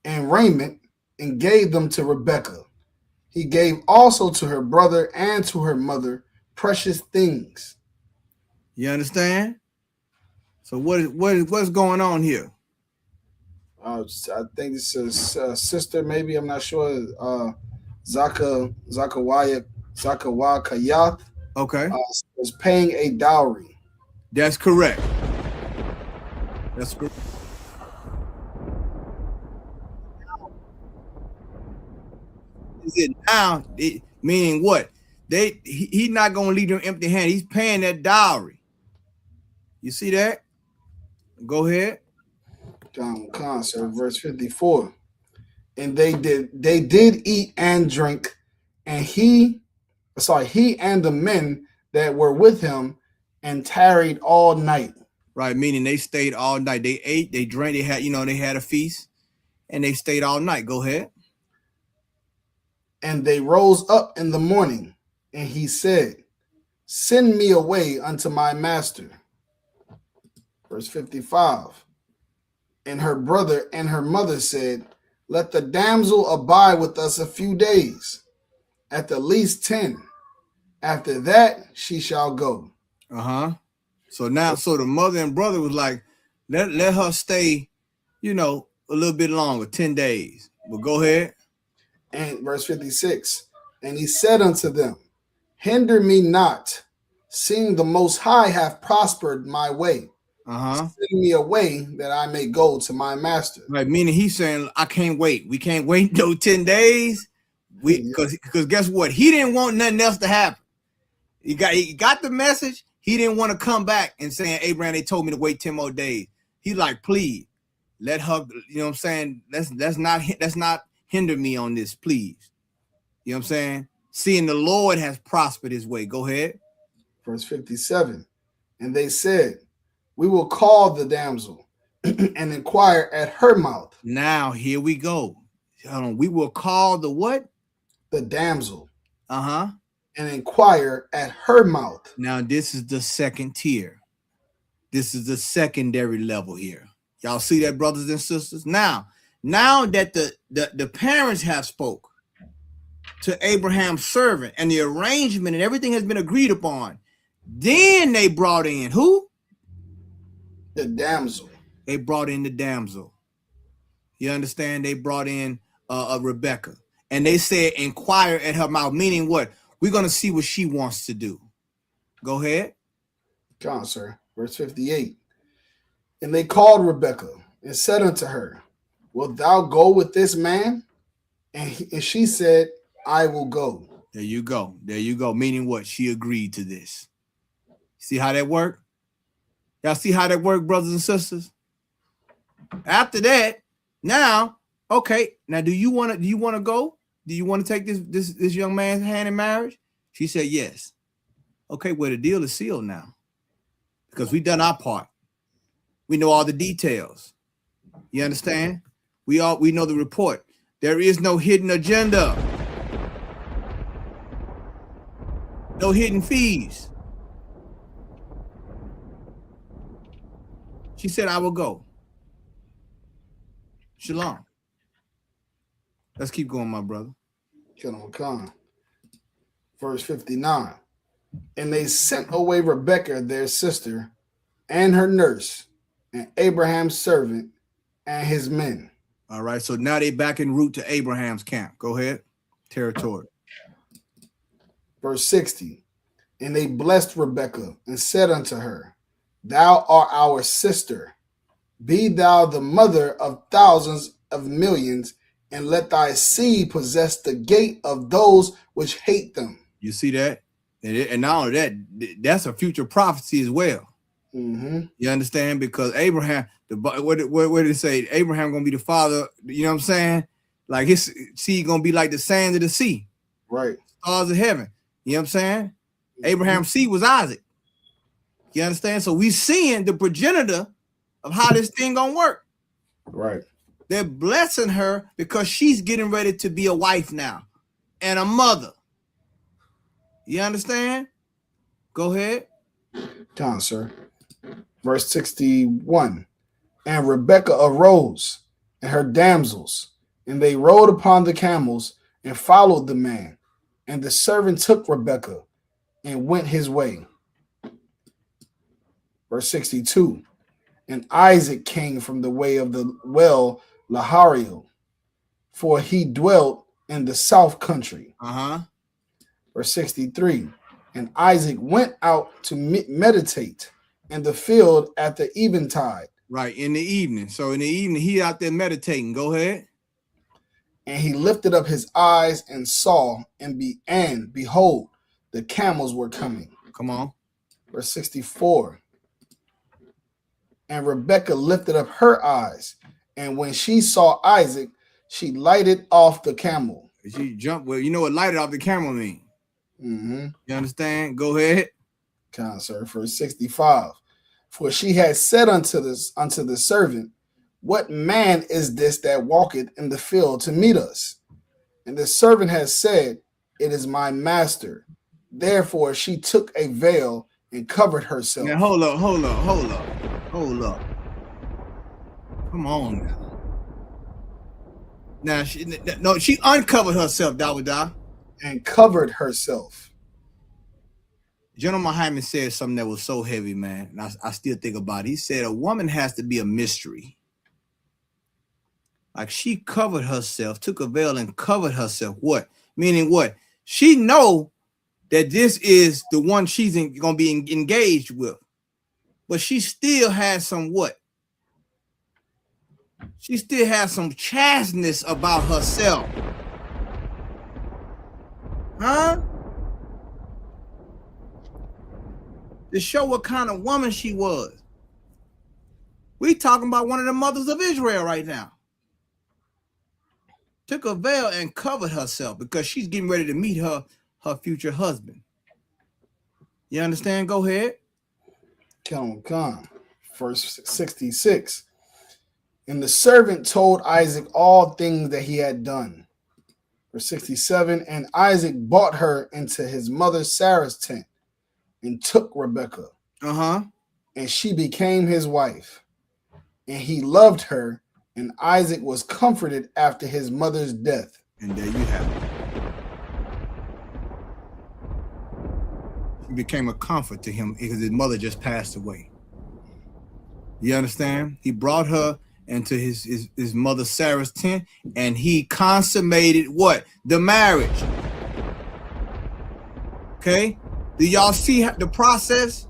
and raiment and gave them to Rebekah. He gave also to her brother and to her mother precious things. You understand? So what's going on here? I think this is sister, maybe, I'm not sure. Zakawakayath. Okay. Was paying a dowry. That's correct. That's correct. Is it now? Meaning what? He's not gonna leave them empty handed. He's paying that dowry. You see that? Go ahead. Con, sir. Verse 54. And they did eat and drink, and he and the men that were with him and tarried all night. Right, meaning they stayed all night. They ate, they drank, they had a feast, and they stayed all night. Go ahead. And they rose up in the morning, and he said, send me away unto my master. Verse 55. And her brother and her mother said, let the damsel abide with us a few days, at the least 10. After that, she shall go. So the mother and brother was like, let her stay, a little bit longer, 10 days. But go ahead. And verse 56. And he said unto them, hinder me not, seeing the Most High hath prospered my way. Send me away that I may go to my master. Right, meaning he's saying, I can't wait. We can't wait no 10 days. Because guess what? He didn't want nothing else to happen. He got the message. He didn't want to come back and saying, Abraham, they told me to wait 10 more days. He's like, please, let her, you know what I'm saying? Let's not hinder me on this, please. You know what I'm saying? Seeing the Lord has prospered his way. Go ahead. Verse 57. And they said, we will call the damsel and inquire at her mouth. Now, here we go. Hold on. We will call the what? The damsel. And inquire at her mouth. Now, this is the second tier. This is the secondary level here. Y'all see that, brothers and sisters? Now that the parents have spoke to Abraham's servant and the arrangement and everything has been agreed upon, then they brought in who? The damsel. They brought in the damsel. You understand? They brought in Rebekah. And they said, inquire at her mouth, meaning what? We're going to see what she wants to do. Go ahead. Come on, sir. Verse 58. And they called Rebekah and said unto her, wilt thou go with this man? And she said, I will go. There you go. There you go. Meaning what? She agreed to this. See how that worked? Y'all see how that worked, brothers and sisters? After that, now, okay. Now, do you want to go? Do you want to take this young man's hand in marriage? She said yes. Okay, well, the deal is sealed now because we done our part. We know all the details. You understand? We know the report. There is no hidden agenda. No hidden fees. She said, I will go. Shalom. Let's keep going, my brother. Verse 59. And they sent away Rebekah, their sister, and her nurse, and Abraham's servant, and his men. All right, so now they back en route to Abraham's camp. Go ahead. Territory. Verse 60. And they blessed Rebekah and said unto her, thou art our sister. Be thou the mother of thousands of millions, and let thy seed possess the gate of those which hate them. You see that? And not only that, that's a future prophecy as well. Mm-hmm. You understand? Because Abraham, what did it say? Abraham gonna be the father. You know what I'm saying? Like his seed gonna be like the sand of the sea, Right. stars of heaven. You know what I'm saying? Abraham's seed was Isaac. You understand? So we seeing the progenitor of how this thing gonna work. Right. They're blessing her because she's getting ready to be a wife now and a mother. You understand? Go ahead. Down, sir. Verse 61. And Rebekah arose, and her damsels, and they rode upon the camels and followed the man. And the servant took Rebekah and went his way. Verse 62. And Isaac came from the way of the well Lahariel, for he dwelt in the south country. Verse 63. And Isaac went out to meditate in the field at the eventide. Right, in the evening. So in the evening, he out there meditating. Go ahead. And he lifted up his eyes and saw, and behold, the camels were coming. Come on. Verse 64. And Rebekah lifted up her eyes, and when she saw Isaac, she lighted off the camel. She jumped. Well, you know what lighted off the camel mean? Mm-hmm. You understand? Go ahead. Sir. Verse 65. For she had said unto the servant, what man is this that walketh in the field to meet us? And the servant has said, it is my master. Therefore she took a veil and covered herself. Now hold up. Come on now. Now she uncovered herself, Dawada. And covered herself. General Muhammad said something that was so heavy, man. And I still think about it. He said a woman has to be a mystery. Like she covered herself, took a veil and covered herself. What? Meaning what? She know that this is the one she's going to be engaged with. But she still has some what? She still has some chasteness about herself. Huh? To show what kind of woman she was. We talking about one of the mothers of Israel right now. Took a veil and covered herself because she's getting ready to meet her future husband. You understand? Go ahead. Come. Verse 66. And the servant told Isaac all things that he had done. Verse 67. And Isaac brought her into his mother Sarah's tent and took Rebekah. And she became his wife. And he loved her, and Isaac was comforted after his mother's death. And there you have it. He became a comfort to him because his mother just passed away. You understand? He brought her into his mother Sarah's tent, and he consummated what? The marriage. Okay? Do y'all see the process?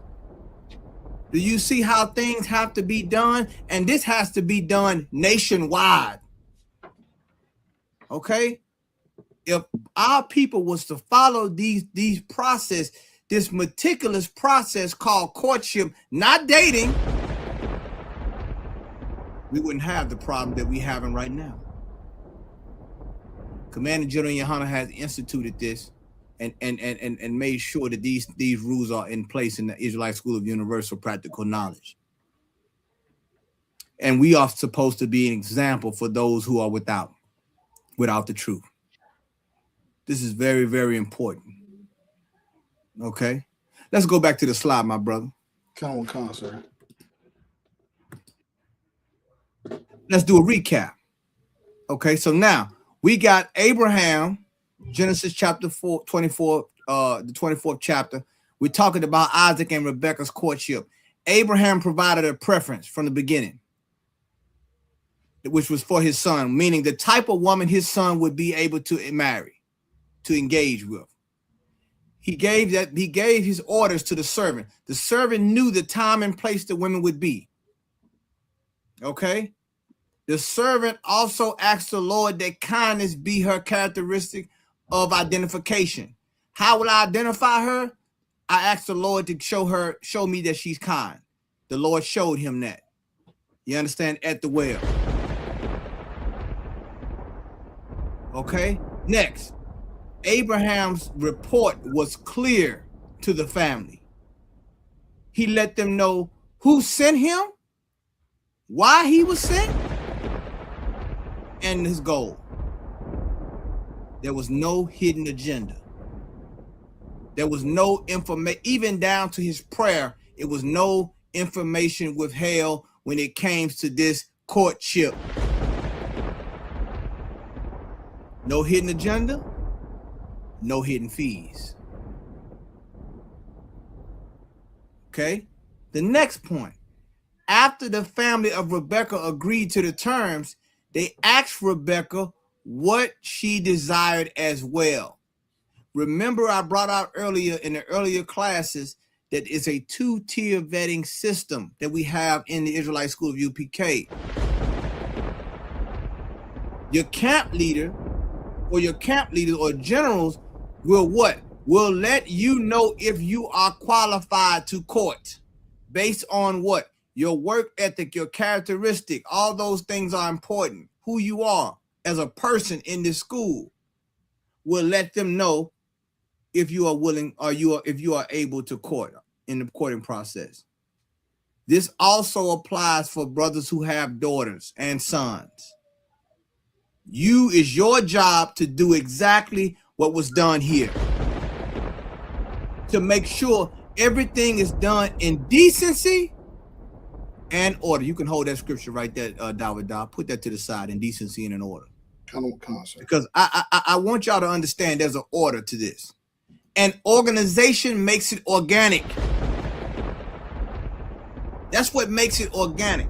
Do you see how things have to be done? And this has to be done nationwide. Okay? If our people was to follow these process, this meticulous process called courtship, not dating, we wouldn't have the problem that we're having right now. Commander General Yohana has instituted this and made sure that these rules are in place in the Israelite School of Universal Practical Knowledge. And we are supposed to be an example for those who are without the truth. This is very, very important. Okay? Let's go back to the slide, my brother. Come on, sir. Let's do a recap. Okay, so now we got Abraham, Genesis chapter 24, the 24th chapter. We're talking about Isaac and Rebekah's courtship. Abraham provided a preference from the beginning, which was for his son, meaning the type of woman his son would be able to marry, to engage with. He gave his orders to the servant. The servant knew the time and place the women would be. Okay? The servant also asked the Lord that kindness be her characteristic of identification. How will I identify her? I asked the Lord to show me that she's kind. The Lord showed him that. You understand? At the well. Okay. Next, Abraham's report was clear to the family. He let them know who sent him, why he was sent, and his goal. There was no hidden agenda. There was no information, even down to his prayer. It was no information withheld when it came to this courtship. No hidden agenda, no hidden fees. Okay. The next point. After the family of Rebekah agreed to the terms, they asked Rebekah what she desired as well. Remember, I brought out earlier in the earlier classes that it's a two-tier vetting system that we have in the Israelite School of UPK. Your camp leader or your camp leaders or generals will what? Will let you know if you are qualified to court based on what? Your work ethic, your characteristic, all those things are important. Who you are as a person in this school will let them know if you are willing or if you are able to court in the courting process. This also applies for brothers who have daughters and sons. Is your job to do exactly what was done here. To make sure everything is done in decency and order. You can hold that scripture right there, Dawid. Put that to the side, in decency and in order. Because I want y'all to understand there's an order to this. And organization makes it organic. That's what makes it organic.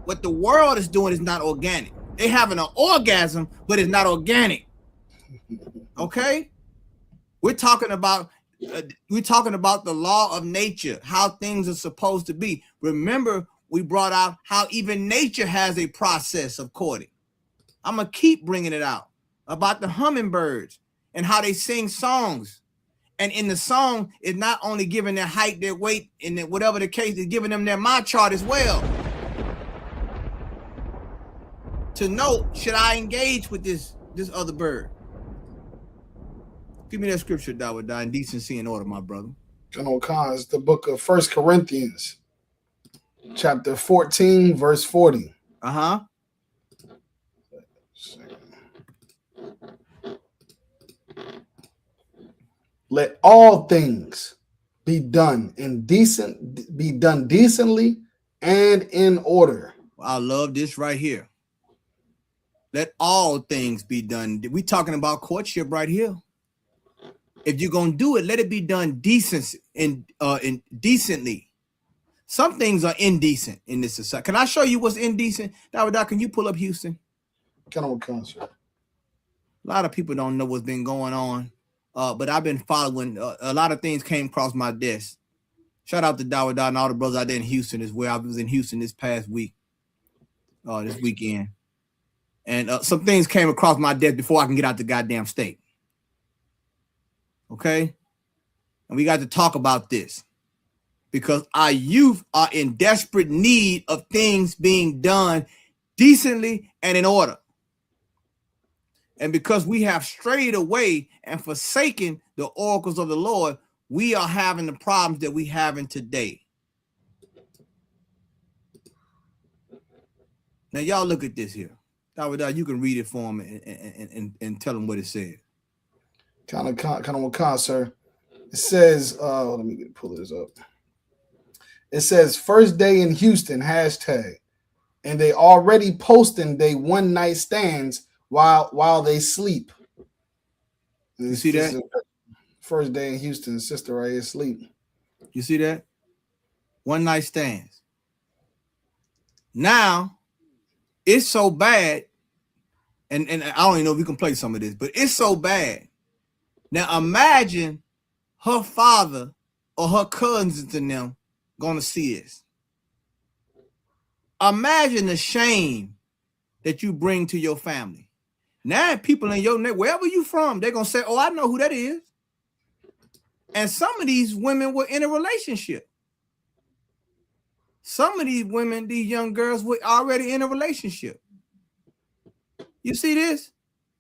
What the world is doing is not organic. They having an orgasm, but it's not organic. Okay? We're talking about the law of nature, how things are supposed to be. Remember, we brought out how even nature has a process of courting. I'm going to keep bringing it out about the hummingbirds and how they sing songs. And in the song, it's not only giving their height, their weight, and whatever the case, it's giving them their mind chart as well. To know, should I engage with this other bird? Give me that scripture, Dawid, in decency and order, my brother. It's the book of 1 Corinthians, chapter 14, verse 40. Uh-huh. Let all things be done decently and in order. I love this right here. Let all things be done. We talking about courtship right here. If you're gonna do it, let it be done decently and decently. Some things are indecent in this society. Can I show you what's indecent? Dawid, can you pull up Houston? Concert. A lot of people don't know what's been going on. But I've been following a lot of things came across my desk. Shout out to Dawid and all the brothers out there in Houston as well. I was in Houston this past week, this weekend. And some things came across my desk before I can get out the goddamn state. Okay? And we got to talk about this because our youth are in desperate need of things being done decently and in order. And because we have strayed away and forsaken the oracles of the Lord, we are having the problems that we having today. Now, y'all look at this here. Dawid, you can read it for him and tell him what it said. Kind of, sir. It says, let me pull this up. It says, first day in Houston, hashtag. And they already posting they one night stands while they sleep. You see that? First day in Houston, sister right here sleep. You see that? One night stands. Now, it's so bad, and I don't even know if we can play some of this, but it's so bad. Now imagine her father or her cousins and them gonna see this. Imagine the shame that you bring to your family. Now people in your neck, wherever you from, they're gonna say, oh, I know who that is. And some of these women were in a relationship. Some of these women, these young girls, were already in a relationship. You see this?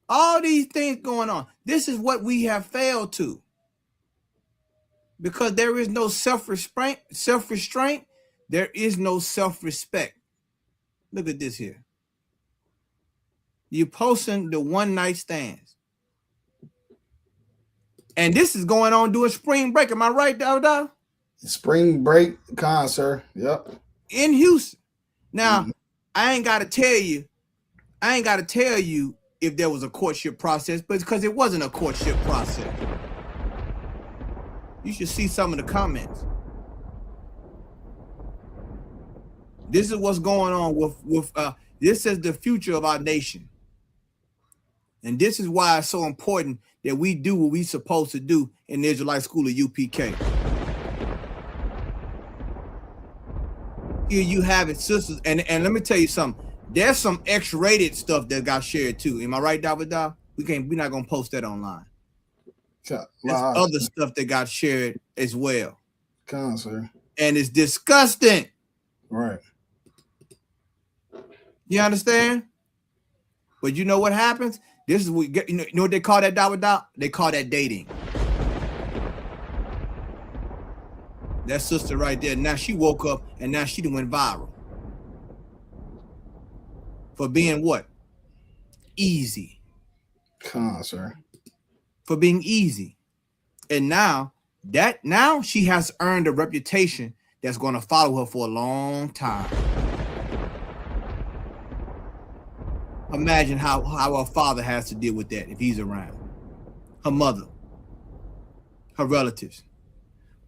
All these things going on. This is what we have failed to. Because there is no self-restraint, there is no self-respect. Look at this here. You're posting the one-night stands. And this is going on during spring break. Am I right, Dawda? Spring break concert. Yep. In Houston. Now, I ain't got to tell you if there was a courtship process, but because it wasn't a courtship process. You should see some of the comments. This is what's going on with this is the future of our nation. And this is why it's so important that we do what we're supposed to do in the Israelite School of UPK. Here you have it, sisters. And let me tell you something. There's some X-rated stuff that got shared too. Am I right, Davidah? We're not gonna post that online. There's other stuff that got shared as well. Sir. And it's disgusting. Right. You understand? But you know what happens? This is what you know what they call that, Davidah? They call that dating. That sister right there, now she woke up and now she done went viral. For being what? Easy. Sir. For being easy. And now she has earned a reputation that's going to follow her for a long time. Imagine how her father has to deal with that if he's around. Her mother. Her relatives.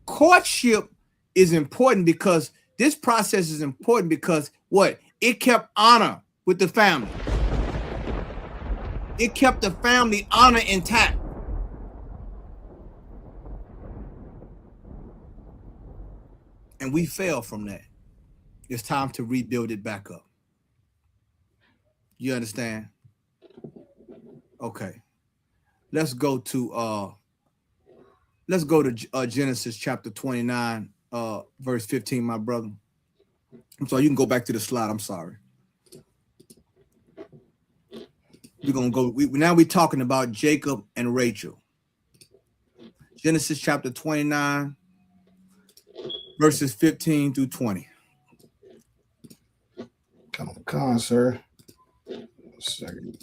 Courtship is important because this process is important because what? It kept honor with the family. It kept the family honor intact. And we fell from that. It's time to rebuild it back up. You understand? Okay. Let's go to Genesis chapter 29, verse 15, my brother. I'm sorry, you can go back to the slide. I'm sorry. We're gonna go. Now we're talking about Jacob and Rachel. Genesis chapter 29, verses 15 through 20. Come on, sir. Second.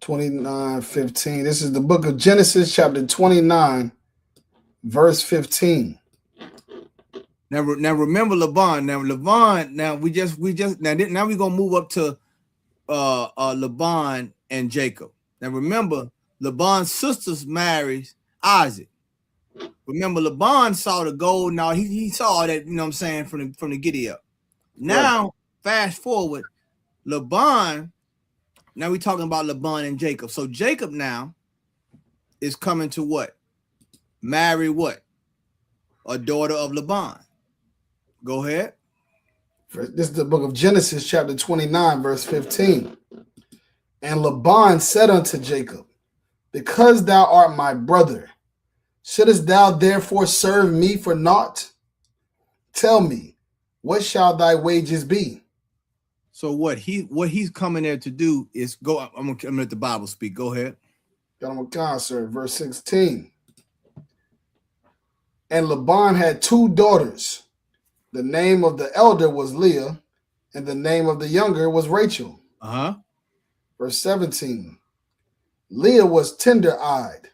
29:15. This is the book of Genesis, chapter 29, verse 15. Now remember Laban. Now we're gonna move up to Laban and Jacob. Now remember, Laban's sisters marries Isaac. Remember, Laban saw the gold. Now he saw that, you know what I'm saying, from the giddy up. Now, right. Fast forward, Laban. Now we're talking about Laban and Jacob. So Jacob now is coming to what? Marry what? A daughter of Laban. Go ahead. This is the book of Genesis, chapter 29, verse 15. And Laban said unto Jacob, because thou art my brother, shouldest thou therefore serve me for naught? Tell me, what shall thy wages be? So what he's coming there to do is go. I'm gonna let the Bible speak. Go ahead. Got him a concert, verse 16. And Laban had two daughters. The name of the elder was Leah, and the name of the younger was Rachel. Verse 17. Leah was tender-eyed,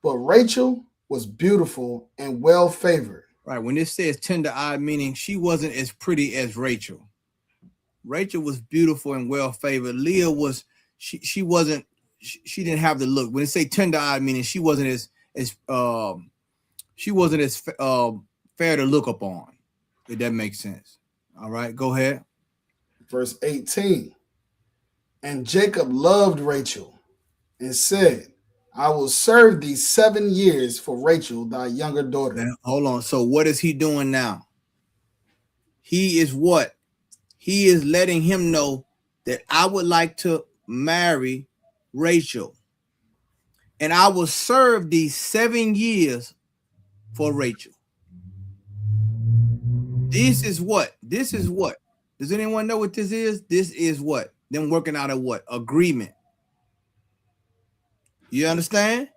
but Rachel was beautiful and well-favored. Right. When it says tender-eyed, meaning she wasn't as pretty as Rachel. Rachel was beautiful and well-favored. Leah was she didn't have the look. When it say tender-eyed, meaning she wasn't as fair to look upon. If that makes sense. All right, go ahead. Verse 18. And Jacob loved Rachel and said, I will serve thee 7 years for Rachel, thy younger daughter. Now, hold on. So what is he doing now? He is what? He is letting him know that I would like to marry Rachel. and I will serve thee 7 years for Rachel. This is what? This is what? Does anyone know what this is? This is what? Them working out a what? Agreement. You understand?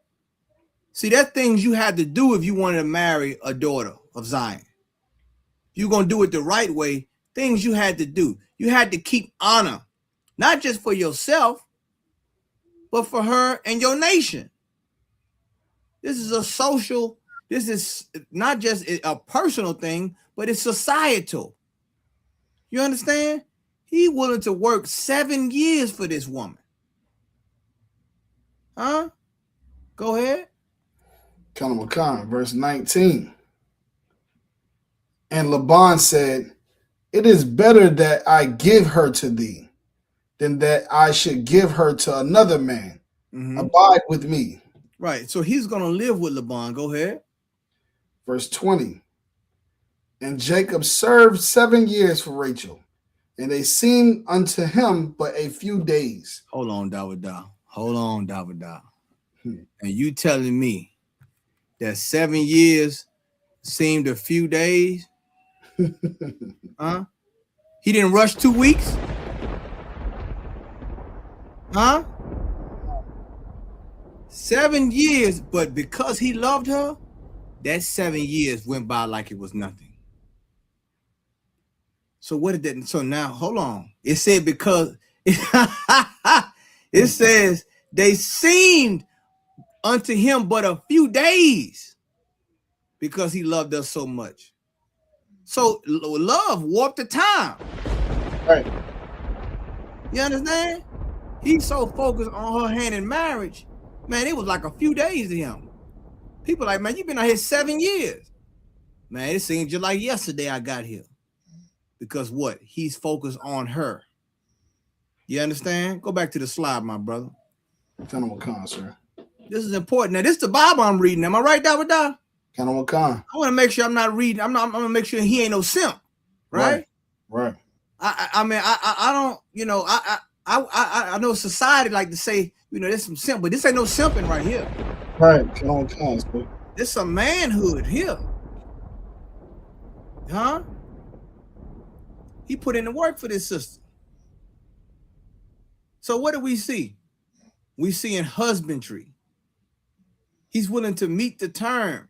See, that's things you had to do if you wanted to marry a daughter of Zion. You're going to do it the right way. Things you had to do. You had to keep honor, not just for yourself, but for her and your nation. This is a social, this is not just a personal thing, but it's societal. You understand? He willing to work 7 years for this woman. Huh? Go ahead. Khan, verse 19. And Laban said, it is better that I give her to thee than that I should give her to another man. Mm-hmm. Abide with me. Right. So he's going to live with Laban. Go ahead. Verse 20. And Jacob served 7 years for Rachel, and they seemed unto him but a few days. Hold on, Davidah. Hold on, Davidah. And you telling me that 7 years seemed a few days? Huh? He didn't rush 2 weeks? Huh? 7 years, but because he loved her, that 7 years went by like it was nothing. So what did that? So now, hold on. It said because it says they seemed unto him but a few days because he loved us so much. So love warped the time. Right. You understand? He's so focused on her hand in marriage. Man, it was like a few days to him. People like, man, you've been out here 7 years. Man, it seems just like yesterday I got here. Because what? He's focused on her. You understand? Go back to the slide, my brother. Khan, sir. This is important. Now, this is the Bible I'm reading. Am I right, Davidah? Khan. I want to make sure I'm not reading. I'm going to make sure he ain't no simp. Right? Right. I mean, I don't, you know, I know society like to say, you know, there's some simp, but this ain't no simping right here. Right. Khan, sir. There's some manhood here. Huh? He put in the work for this sister. So what do we see? We see in husbandry. He's willing to meet the terms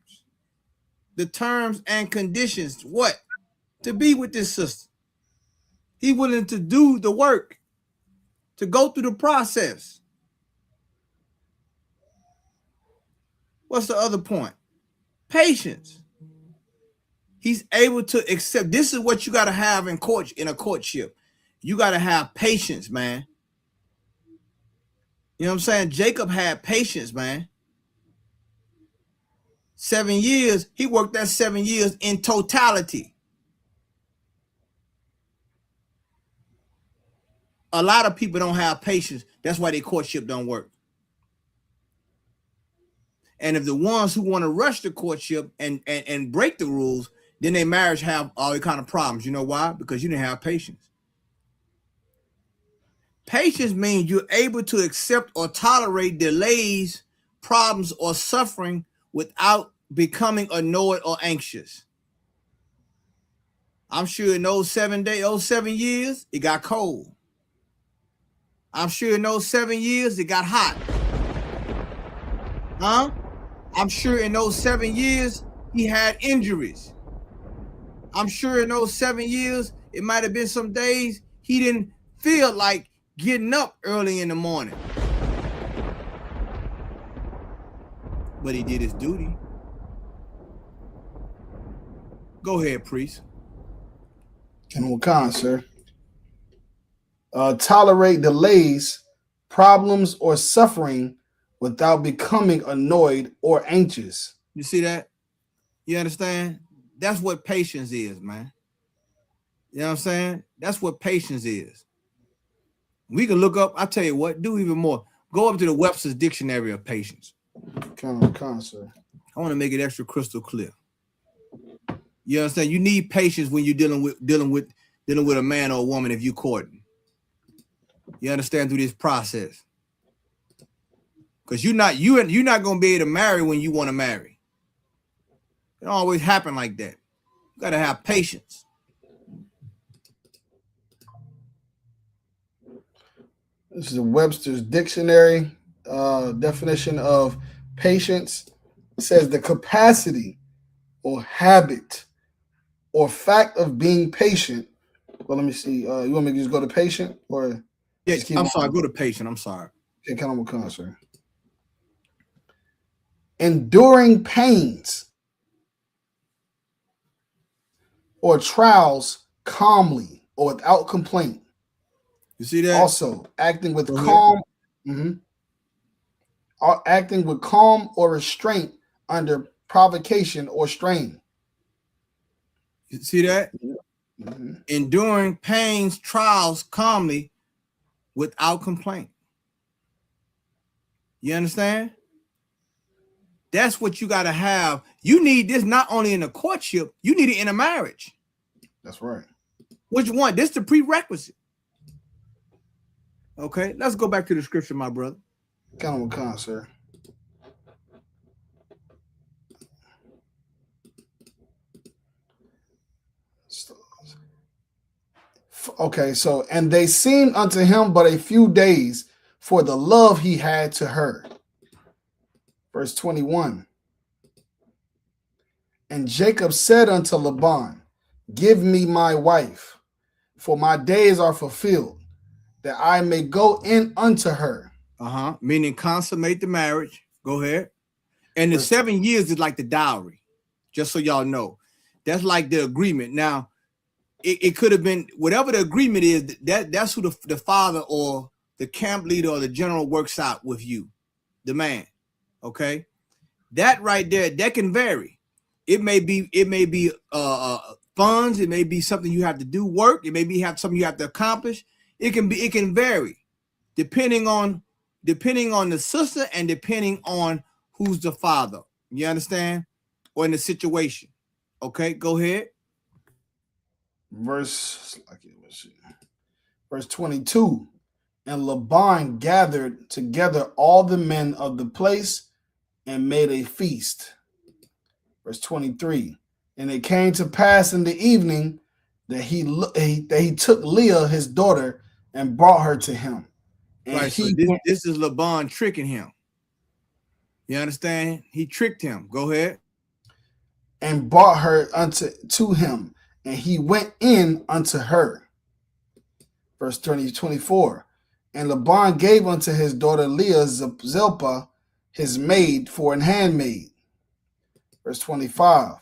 and conditions. What? To be with this sister. He's willing to do the work, to go through the process. What's the other point? Patience. He's able to accept. This is what you got to have in a courtship. You got to have patience, man. You know what I'm saying? Jacob had patience, man. 7 years, he worked that 7 years in totality. A lot of people don't have patience. That's why their courtship don't work. And if the ones who want to rush the courtship and break the rules, then their marriage have all kind of problems. You know why? Because you didn't have patience. Patience means you're able to accept or tolerate delays, problems, or suffering without becoming annoyed or anxious. I'm sure in those 7 years, it got cold. I'm sure in those 7 years, it got hot. Huh? I'm sure in those 7 years, he had injuries. I'm sure in those 7 years, it might have been some days he didn't feel like getting up early in the morning. But he did his duty. Go ahead, priest. Khan, sir. Tolerate delays, problems, or suffering without becoming annoyed or anxious. You see that? You understand? That's what patience is, man. You know what I'm saying? That's what patience is. We can look up, I tell you what, do even more. Go up to the Webster's Dictionary of Patience. Khan, sir. I want to make it extra crystal clear. You understand? You need patience when you're dealing with a man or a woman if you courting. You understand through this process. Because you're not gonna be able to marry when you want to marry. It don't always happen like that. You gotta have patience. This is a Webster's Dictionary definition of patience. It says the capacity or habit or fact of being patient. Well, let me see. You want me to just go to patient or? Yeah, I'm sorry. Go to patient. I'm sorry. Okay, kind of a concern. Enduring pains or trials calmly or without complaint. You see that? Also, acting with calm. Acting with calm or restraint under provocation or strain. You see that? Enduring pains, trials calmly without complaint. You understand? That's what you got to have. You need this not only in a courtship, you need it in a marriage. That's right. Which one? This is the prerequisite. Okay, let's go back to the scripture, my brother. Kind of a con, sir. Okay, so, and they seemed unto him but a few days for the love he had to her. Verse 21. And Jacob said unto Laban, give me my wife, for my days are fulfilled, that I may go in unto her. Meaning consummate the marriage. Go ahead. And the 7 years is like the dowry, just so y'all know. That's like the agreement. Now, it could have been whatever the agreement is. That's who the father or the camp leader or the general works out with you, the man. Okay, that right there, that can vary. It may be funds. It may be something you have to do work. It may be something you have to accomplish. It can vary depending on the sister and depending on who's the father. You understand? Or in the situation. Okay, go ahead. Verse 22. And Laban gathered together all the men of the place and made a feast. Verse 23. And it came to pass in the evening that he took Leah, his daughter, and brought her to him. And right. So this is Laban tricking him. You understand? He tricked him. Go ahead. And brought her to him, and he went in unto her. Verse 24. And Laban gave unto his daughter Leah Zilpah, his maid, for an handmaid. Verse 25.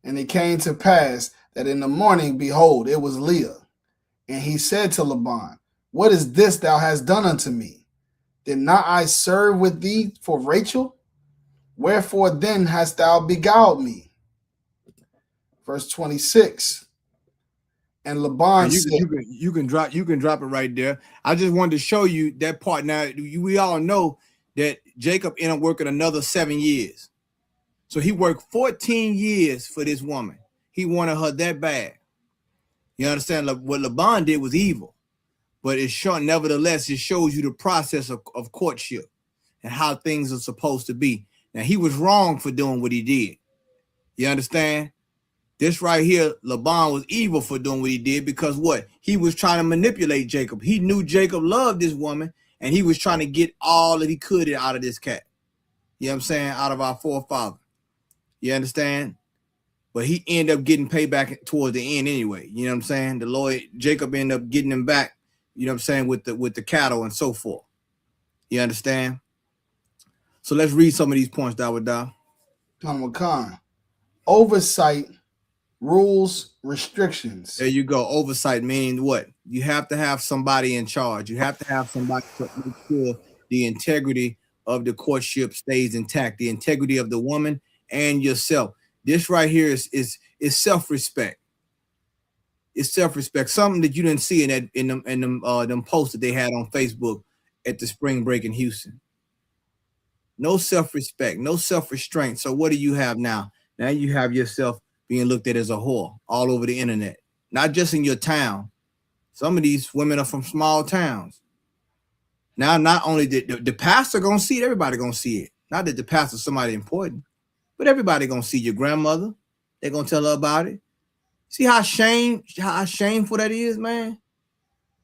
And it came to pass that in the morning, behold, it was Leah. And he said to Laban, what is this thou hast done unto me? Did not I serve with thee for Rachel? Wherefore then hast thou beguiled me? Verse 26. And Laban said, you can drop it right there. I just wanted to show you that part. Now we all know that Jacob ended up working another 7 years. So he worked 14 years for this woman. He wanted her that bad. You understand? What Laban did was evil, but it's short. Nevertheless, it shows you the process of courtship and how things are supposed to be. Now he was wrong for doing what he did. You understand? This right here, Laban was evil for doing what he did because what? He was trying to manipulate Jacob. He knew Jacob loved this woman, and he was trying to get all that he could out of this cat. You know what I'm saying? Out of our forefather. You understand? But he ended up getting payback towards the end anyway. You know what I'm saying? The Lord, Jacob ended up getting him back, you know what I'm saying, with the cattle and so forth. You understand? So let's read some of these points, Dawada. Khan. Oversight, rules, restrictions. There you go. Oversight meaning what? You have to have somebody in charge. You have to have somebody to make sure the integrity of the courtship stays intact, the integrity of the woman and yourself. This right here is self-respect. It's self-respect. Something that you didn't see in them posts that they had on Facebook at the spring break in Houston. No self-respect, no self-restraint. So what do you have now? Now you have yourself being looked at as a whore all over the internet, not just in your town. Some of these women are from small towns. Now, not only the pastor gonna see it, everybody gonna see it. Not that the pastor's somebody important, but everybody gonna see your grandmother. They're gonna tell her about it. See how shameful that is, man.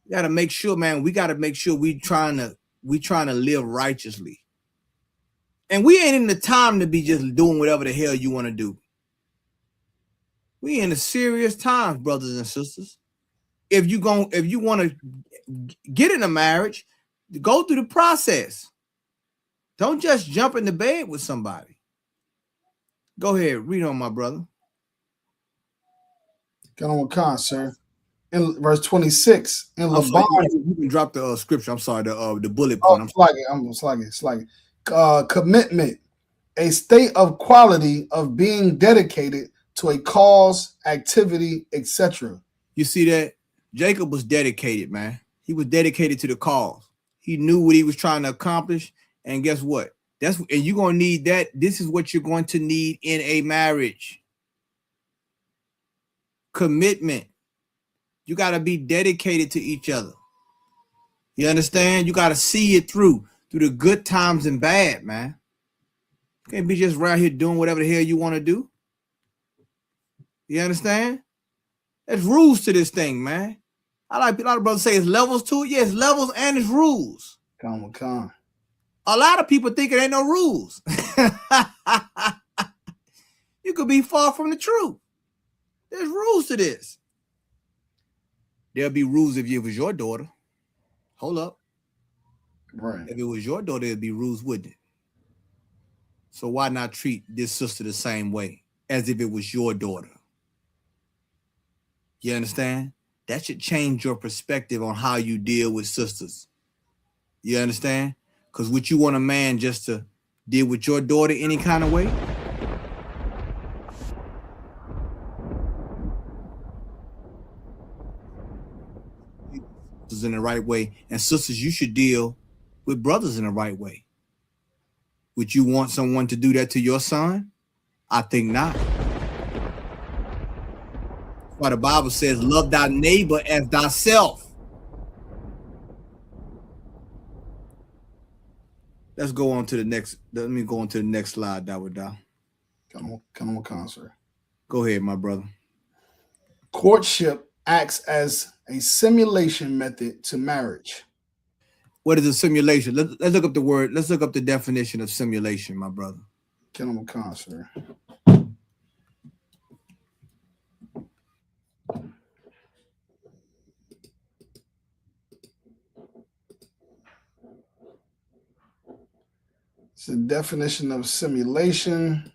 You gotta make sure, man. We gotta make sure we trying to live righteously. And we ain't in the time to be just doing whatever the hell you want to do. We in the serious times, brothers and sisters. If you want to get in a marriage, go through the process. Don't just jump into bed with somebody. Go ahead, read on, my brother. Get on with Khan, sir. In verse 26, in Laban, you can drop the scripture. I'm sorry, the bullet oh, point. it's like commitment, a state of quality of being dedicated to a cause, activity, etc. You see that? Jacob was dedicated, man. He was dedicated to the cause. He knew what he was trying to accomplish, and guess what? And you're gonna need that. This is what you're going to need in a marriage. Commitment. You got to be dedicated to each other. You understand? You got to see it through the good times and bad, man. You can't be just right here doing whatever the hell you want to do. You understand? There's rules to this thing, man. I like a lot of brothers say it's levels to it. Yes, levels and it's rules. Come. A lot of people think it ain't no rules. You could be far from the truth. There's rules to this. There'll be rules if it was your daughter. Hold up. Right. If it was your daughter, there'd be rules, wouldn't it? So why not treat this sister the same way as if it was your daughter? You understand? That should change your perspective on how you deal with sisters. You understand? Because would you want a man just to deal with your daughter any kind of way? In the right way, and sisters, you should deal with brothers in the right way. Would you want someone to do that to your son? I think not. That's why the Bible says, love thy neighbor as thyself. Let's go on to the next. Let me go on to the next slide, Dawada. Come on, concert. Go ahead, my brother. Courtship acts as a simulation method to marriage. What is a simulation? Let's look up the word. Let's look up the definition of simulation, my brother. Get on the concert. It's the definition of simulation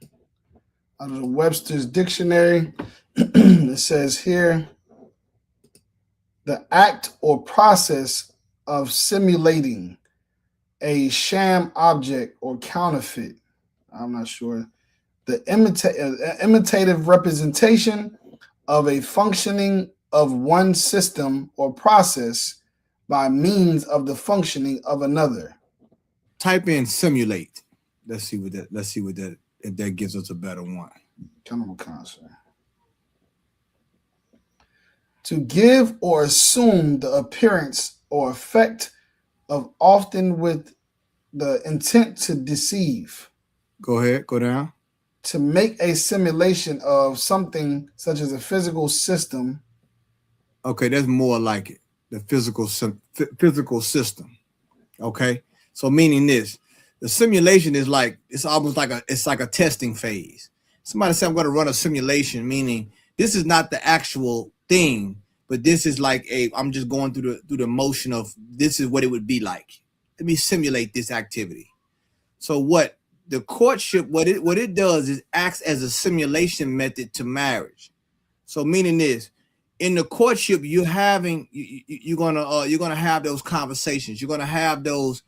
out of the Webster's Dictionary. It says here, the act or process of simulating a sham object or counterfeit. I'm not sure. The imitative representation of a functioning of one system or process by means of the functioning of another. Type in simulate. Let's see what that if that gives us a better one. Come on, concert. To give or assume the appearance or effect of, often with the intent to deceive. Go ahead, go down. To make a simulation of something such as a physical system. Okay, that's more like it. The physical system. Okay, so meaning this, the simulation is like, it's almost like a testing phase. Somebody said, I'm going to run a simulation, meaning this is not the actual thing, but this is like I'm just going through the motion of this is what it would be like. Let me simulate this activity. So what the courtship, what it does is acts as a simulation method to marriage. So meaning this, in the courtship, you're gonna have those conversations. You're gonna have those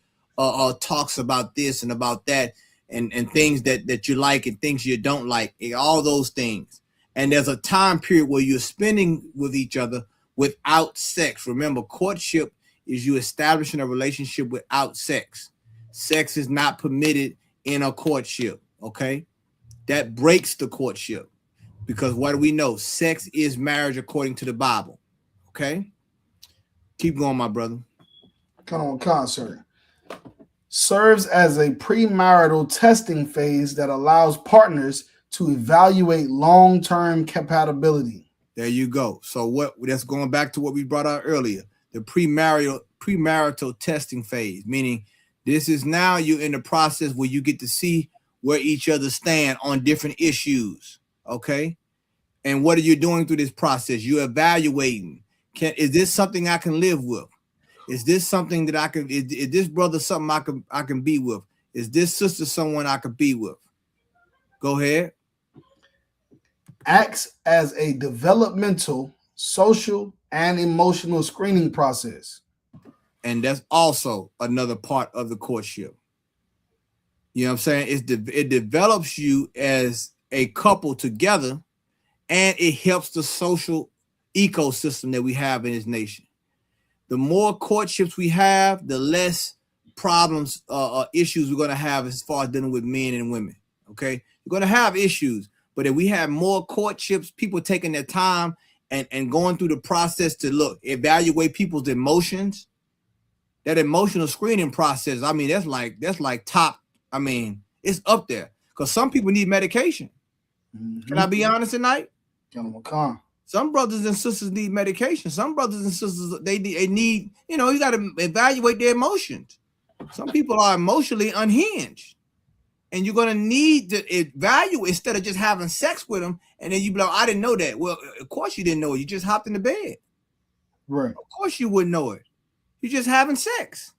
talks about this and about that, and things that you like and things you don't like, all those things. And there's a time period where you're spending with each other without sex. Remember, courtship is you establishing a relationship without sex. Sex is not permitted in a courtship, okay? That breaks the courtship, because what do we know? Sex is marriage according to the Bible, okay? Keep going, my brother. Come on, concert. serves as a premarital testing phase that allows partners to evaluate long-term compatibility. There you go. So that's going back to what we brought out earlier, the premarital testing phase, meaning this is now you're in the process where you get to see where each other stand on different issues. Okay. And what are you doing through this process? You're evaluating. Is this something I can live with? Is this something that I can, is this brother something I can be with? Is this sister someone I could be with? Go ahead. Acts as a developmental, social, and emotional screening process. And that's also another part of the courtship. You know what I'm saying? It develops you as a couple together, and it helps the social ecosystem that we have in this nation. The more courtships we have, the less problems, issues we're going to have as far as dealing with men and women. Okay, you're going to have issues, but if we have more courtships, people taking their time and going through the process to evaluate people's emotions, that emotional screening process, I mean, that's like top. I mean, it's up there because some people need medication. Mm-hmm. Can I be honest tonight? Some brothers and sisters need medication. Some brothers and sisters, they need, you got to evaluate their emotions. Some people are emotionally unhinged. And you're going to need to evaluate instead of just having sex with them. And then you be like, I didn't know that. Well, of course you didn't know it. You just hopped in the bed. Right. Of course you wouldn't know it. You're just having sex.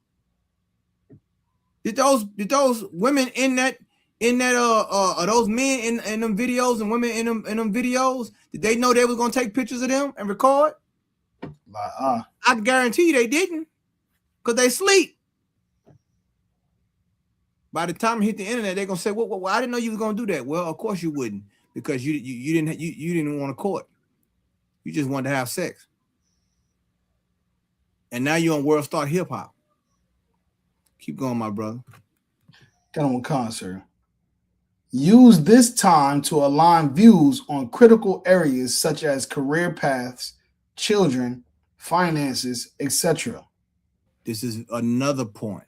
Did those women in that are those men in them videos and women in them videos, did they know they was gonna take pictures of them and record? I guarantee you they didn't, because they sleep. By the time it hit the internet, they're gonna say, well, I didn't know you was gonna do that. Well, of course you wouldn't, because you didn't want to court. You just wanted to have sex. And now you're on World Star Hip Hop. Keep going, my brother. Got on concert. Use this time to align views on critical areas such as career paths, children, finances, etc. This is another point.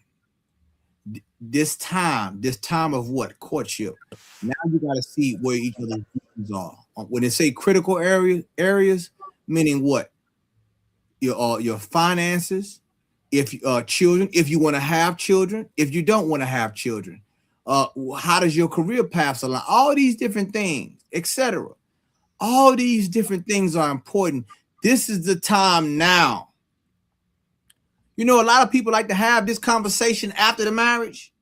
This time of what? Courtship. Now you got to see where each other's views are. When they say critical areas, meaning what? Your finances, if children, if you want to have children, if you don't want to have children, how does your career path align? All these different things, etc. All these different things are important. This is the time now. A lot of people like to have this conversation after the marriage.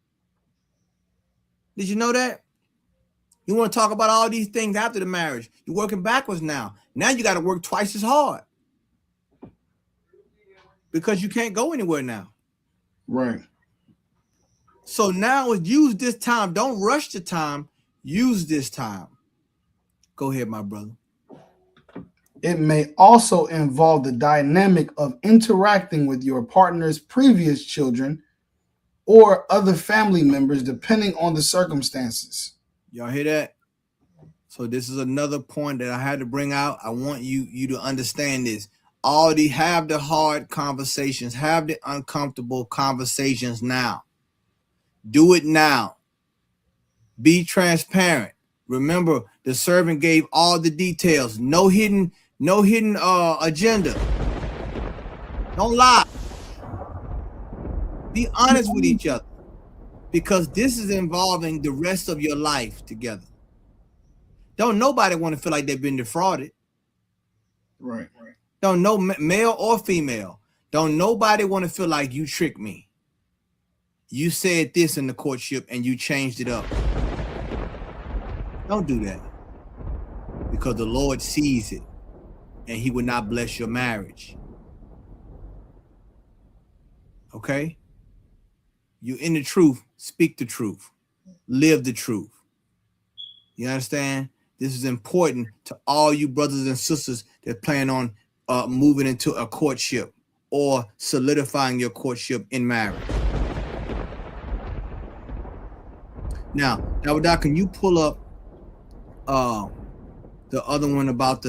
Did you know that? You want to talk about all these things after the marriage. You're working backwards now. Now you got to work twice as hard, because you can't go anywhere now. Right. So now use this time. Don't rush the time. Use this time. Go ahead, my brother. It may also involve the dynamic of interacting with your partner's previous children or other family members, depending on the circumstances. Y'all hear that? So this is another point that I had to bring out. I want you to understand this. Have the hard conversations, have the uncomfortable conversations now. Do it now. Be transparent. Remember, the servant gave all the details. No hidden agenda. Don't lie. Be honest with each other, because this is involving the rest of your life together. Don't nobody want to feel like they've been defrauded. Right. Don't no male or female. Don't nobody want to feel like you tricked me. You said this in the courtship and you changed it up. Don't do that, because the Lord sees it and he will not bless your marriage. Okay? You in the truth, speak the truth, live the truth. You understand? This is important to all you brothers and sisters that plan on moving into a courtship or solidifying your courtship in marriage. Now, Doc, can you pull up the other one about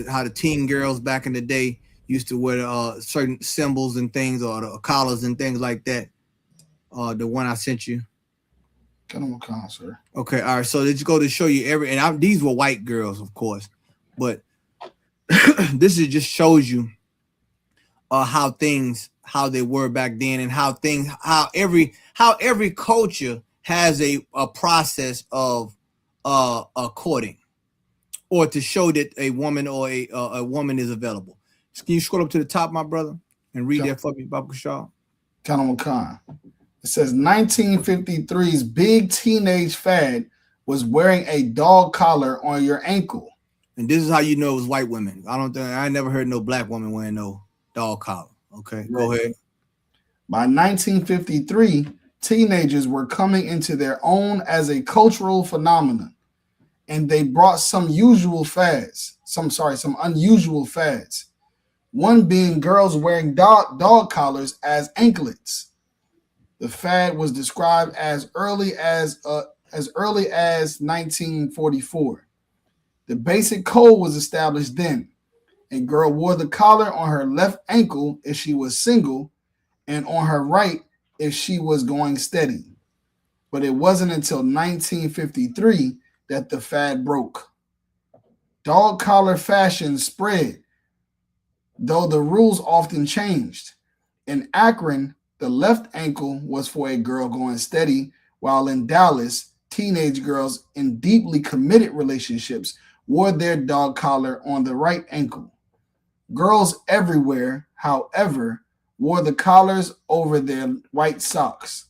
how the teen girls back in the day used to wear certain symbols and things, or the collars and things like that? The one I sent you. Come on, sir. Okay, all right. So let's go to show you these were white girls, of course, but this is just shows you how they were back then, and how every culture has a process of courting, or to show that a woman or a woman is available. Can you scroll up to the top, my brother, and read that for me, Baba Kashal? Khan. It says 1953's big teenage fad was wearing a dog collar on your ankle. And this is how you know it was white women. I never heard no black woman wearing no dog collar. Okay, right. Go ahead. By 1953, teenagers were coming into their own as a cultural phenomenon, and they brought some unusual fads. One being girls wearing dog collars as anklets. The fad was described as early as 1944. The basic code was established then. A girl wore the collar on her left ankle if she was single, and on her right if she was going steady. But it wasn't until 1953 that the fad broke. Dog collar fashion spread, though the rules often changed. In Akron, the left ankle was for a girl going steady, while in Dallas, teenage girls in deeply committed relationships wore their dog collar on the right ankle. Girls everywhere, however, wore the collars over their white socks.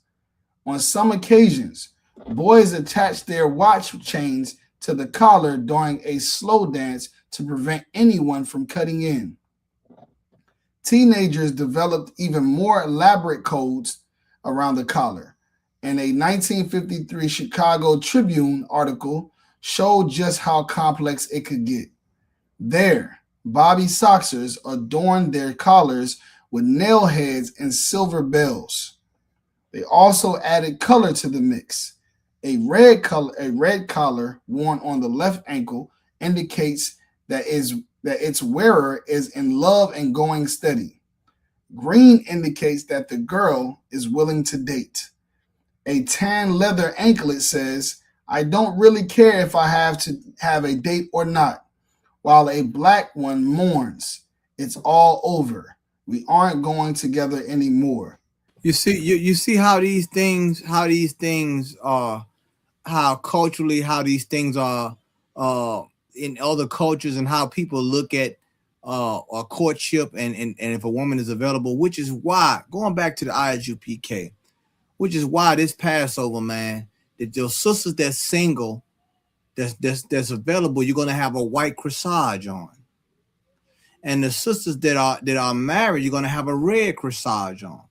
On some occasions, boys attached their watch chains to the collar during a slow dance to prevent anyone from cutting in. Teenagers developed even more elaborate codes around the collar, and a 1953 Chicago Tribune article showed just how complex it could get. There, Bobby Soxers adorned their collars with nail heads and silver bells. They also added color to the mix. A red collar worn on the left ankle indicates that its wearer is in love and going steady. Green indicates that the girl is willing to date. A tan leather anklet says, I don't really care if I have to have a date or not, while a black one mourns. It's all over. We aren't going together anymore. You see how these things are, how culturally, how these things are in other cultures, and how people look at a courtship and if a woman is available, which is why, going back to the ISUPK, which is why this Passover, man, that your sisters that's single, that's available, you're gonna have a white corsage on. And the sisters that are married, you're gonna have a red corsage on.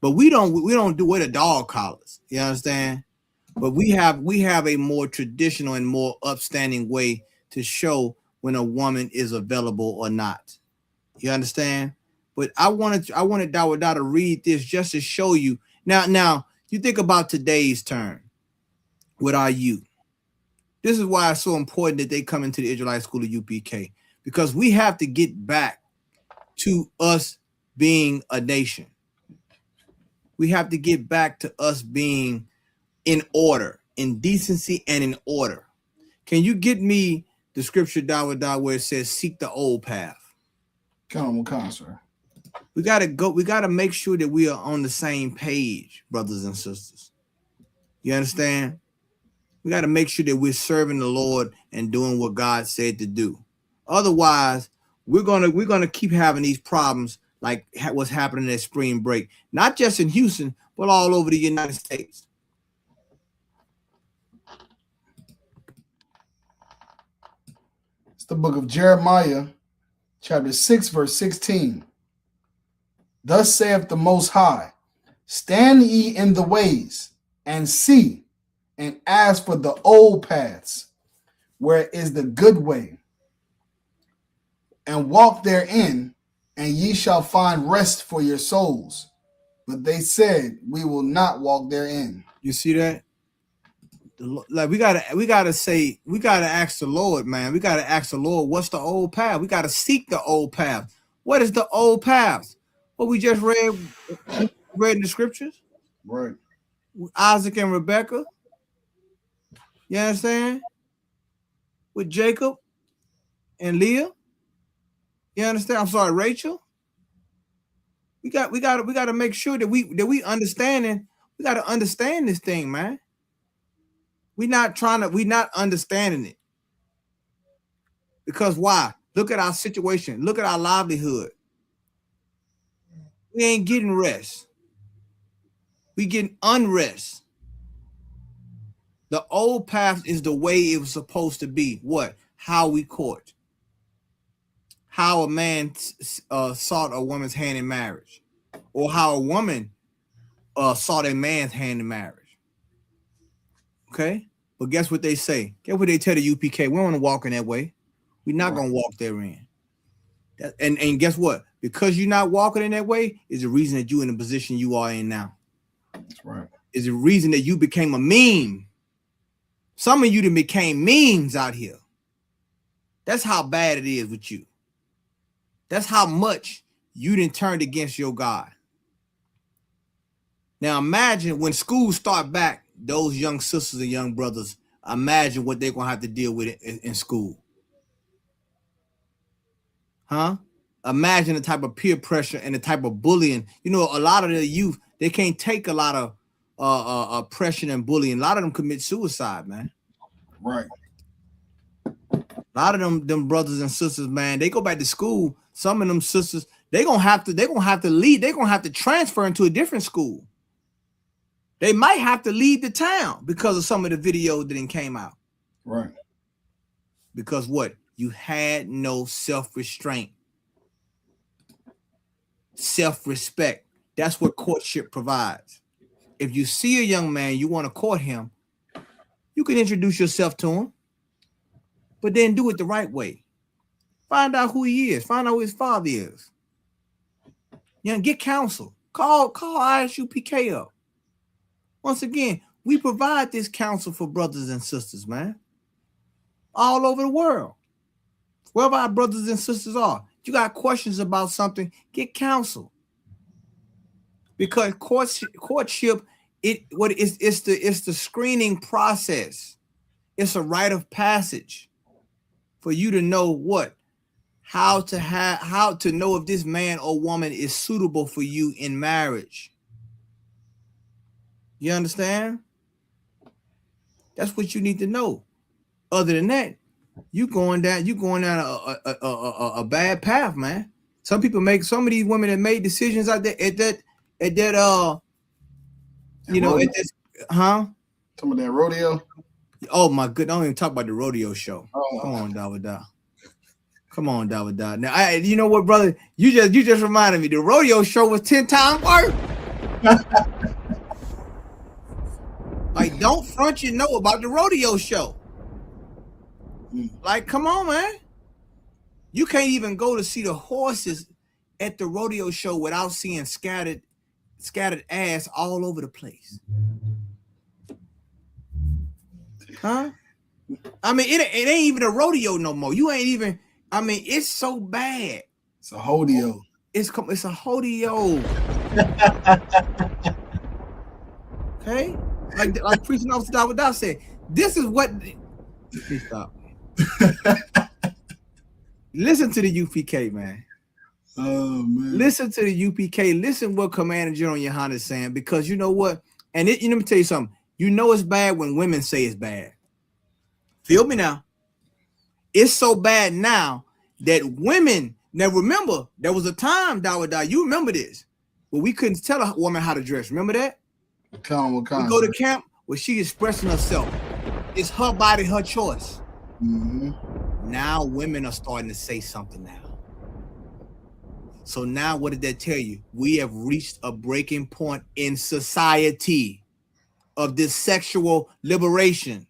But we don't do wear the dog collars. You understand? But we have a more traditional and more upstanding way to show when a woman is available or not. You understand? But I wanted Dawada to read this just to show you. Now you think about today's turn with our youth. This is why it's so important that they come into the Israelite School of UPK, because we have to get back to us being a nation. We have to get back to us being in order, in decency and in order. Can you get me the scripture, Dawada, where it says, seek the old path? Come on, sir. We gotta make sure that we are on the same page, brothers and sisters. You understand? We got to make sure that we're serving the Lord and doing what God said to do. Otherwise, we're gonna keep having these problems like what's happening at spring break, not just in Houston, but all over the United States. It's the book of Jeremiah, chapter 6, verse 16. Thus saith the Most High, stand ye in the ways, and see, and ask for the old paths, where is the good way, and walk therein, and ye shall find rest for your souls. But they said, we will not walk therein. You see that? Like we gotta ask the Lord, man. We gotta ask the Lord, what's the old path? We gotta seek the old path. What is the old path? What we just read in the scriptures? Right. With Isaac and Rebecca. You understand? With Jacob and Leah. You understand? I'm sorry, Rachel. We got to make sure that we understanding. We got to understand this thing, man. We not understanding it. Because why? Look at our situation. Look at our livelihood. We ain't getting rest. We getting unrest. The old path is the way it was supposed to be. What? How we court. How a man sought a woman's hand in marriage. Or how a woman sought a man's hand in marriage. Okay? But guess what they say? Guess what they tell the UPK? We don't want to walk in that way. We're not going to walk therein. And guess what? Because you're not walking in that way is the reason that you're in the position you are in now. That's right. Is the reason that you became a meme. Some of you that became memes out here. That's how bad it is with you. That's how much you done turned against your God. Now imagine when schools start back, those young sisters and young brothers, imagine what they're going to have to deal with in school. Huh? Imagine the type of peer pressure and the type of bullying. You know, a lot of the youth, they can't take a lot of oppression and bullying. A lot of them commit suicide, man. Right. A lot of them brothers and sisters, man, they go back to school. Some of them sisters, they're gonna have to leave. They're gonna have to transfer into a different school. They might have to leave the town because of some of the videos that came out. Right. Because what? You had no self-restraint. Self-respect. That's what courtship provides. If you see a young man, you want to court him, you can introduce yourself to him, but then do it the right way. Find out who he is. Find out who his father is. You know, get counsel. Call ISUPK up. Once again, we provide this counsel for brothers and sisters, man. All over the world. Wherever our brothers and sisters are. You got questions about something, get counsel. Because courtship, it's the screening process. It's a rite of passage for you to know what, how to know if this man or woman is suitable for you in marriage. You understand? That's what you need to know. Other than that, you going down a bad path, man. Some of these women that made decisions out there at that Some of that rodeo. Oh my goodness! Don't even talk about the rodeo show. Oh. Come on, Dawada. Come on, Dawada. Now, you know what, brother? You just reminded me. The rodeo show was 10 times worse. Like, don't front you know about the rodeo show. Like, come on, man. You can't even go to see the horses at the rodeo show without seeing scattered ass all over the place. Huh? I mean, it ain't even a rodeo no more. You ain't even. I mean, it's so bad. It's a hodeo. It's a hodeo. Okay, like preaching officer Dawada said. This is what. Please stop. Listen to the UPK, man. Oh man. Listen to the UPK. Listen what Commander General Yohana is saying, because you know what? And let me tell you something. You know it's bad when women say it's bad. Feel me now. It's so bad now that women, now remember, there was a time, Dawada, you remember this, where we couldn't tell a woman how to dress. Remember that? What kind? We go to camp where she expressing herself. It's her body, her choice. Mm-hmm. Now women are starting to say something now. So now what did that tell you? We have reached a breaking point in society of this sexual liberation,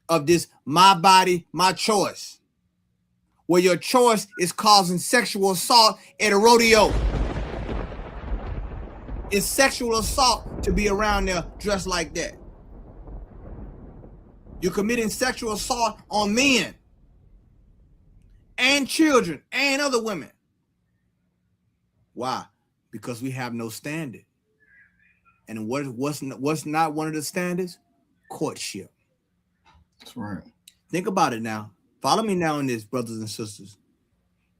of this my body, my choice, where your choice is causing sexual assault at a rodeo. It's sexual assault to be around there dressed like that. You're committing sexual assault on men and children and other women. Why? Because we have no standard. And what's not one of the standards? Courtship. That's right. Think about it now. Follow me now in this, brothers and sisters.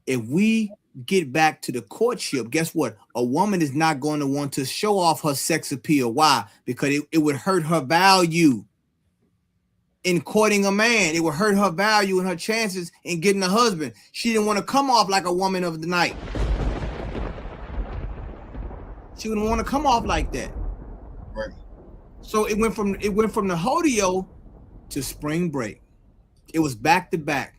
If we get back to the courtship, guess what? A woman is not going to want to show off her sex appeal. Why? Because it would hurt her value in courting a man. It would hurt her value and her chances in getting a husband. She didn't want to come off like a woman of the night. She wouldn't want to come off like that. Right. So it went from the hodeo to spring break. It was back to back.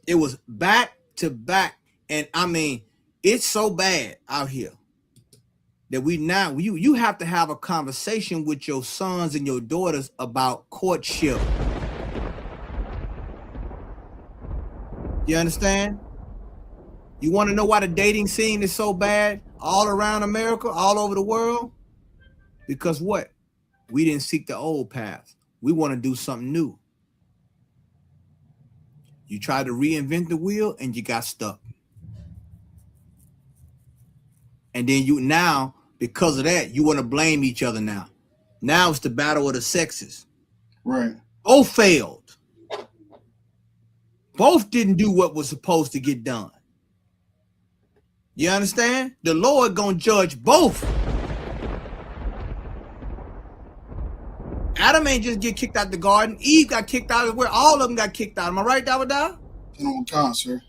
It was back to back. And I mean, it's so bad out here that you have to have a conversation with your sons and your daughters about courtship. You understand? You want to know why the dating scene is so bad all around America, all over the world? Because what? We didn't seek the old path. We want to do something new. You tried to reinvent the wheel and you got stuck. And then because of that, you want to blame each other now. Now it's the battle of the sexes. Right. Both failed. Both didn't do what was supposed to get done. You understand? The Lord gonna judge both. Adam ain't just get kicked out the garden. Eve got kicked out of where all of them got kicked out. Am I right, Dawada? You know, God, sir.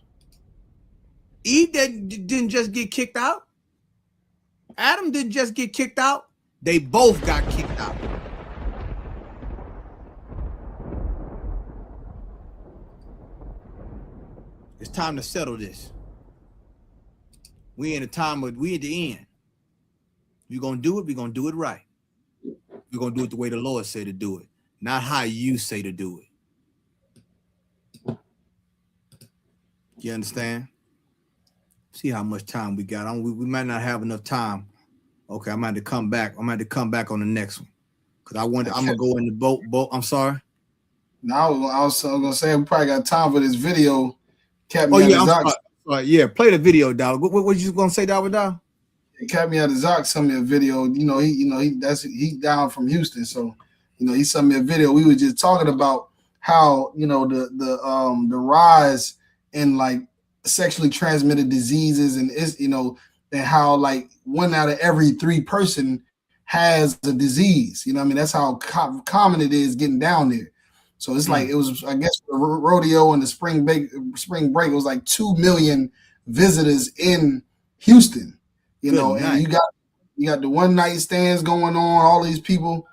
Eve didn't just get kicked out. Adam didn't just get kicked out. They both got kicked out. It's time to settle this. We at the end. You're gonna do it, we're gonna do it right. We're gonna do it the way the Lord say to do it, not how you say to do it. You understand? See how much time we got. We might not have enough time. Okay, I'm going to come back. I'm going to come back on the next one because I'm gonna go in the boat. I'm sorry. No, I was gonna say we probably got time for this video. I'm sorry. Yeah, play the video, dog. What you gonna say, dog? Kept me at the Zoc sent me a video. He down from Houston, so he sent me a video. We were just talking about how the rise in like sexually transmitted diseases and and how like 1 out of every 3 person has a disease. That's how common it is getting down there. So it's like it was, I guess, the rodeo and the spring break. It was like 2 million visitors in Houston. And you got the one night stands going on, all these people,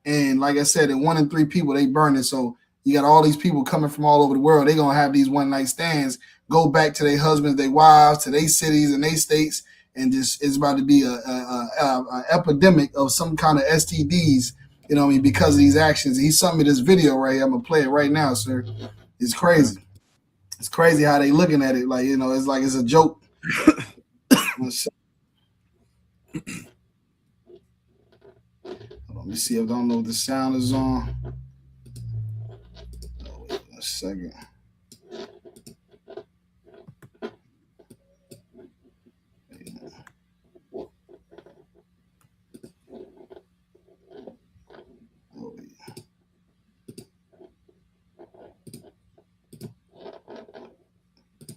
and like I said, in 1 in 3 people they burning. So you got all these people coming from all over the world. They're gonna have these one night stands, go back to their husbands, their wives, to their cities and their states, and it's about to be a epidemic of some kind of STDs. Because of these actions. He sent me this video right here. I'm gonna play it right now, sir. It's crazy. It's crazy how they looking at it. Like it's like it's a joke. Let me see if I don't know if the sound is on. Oh, wait a second.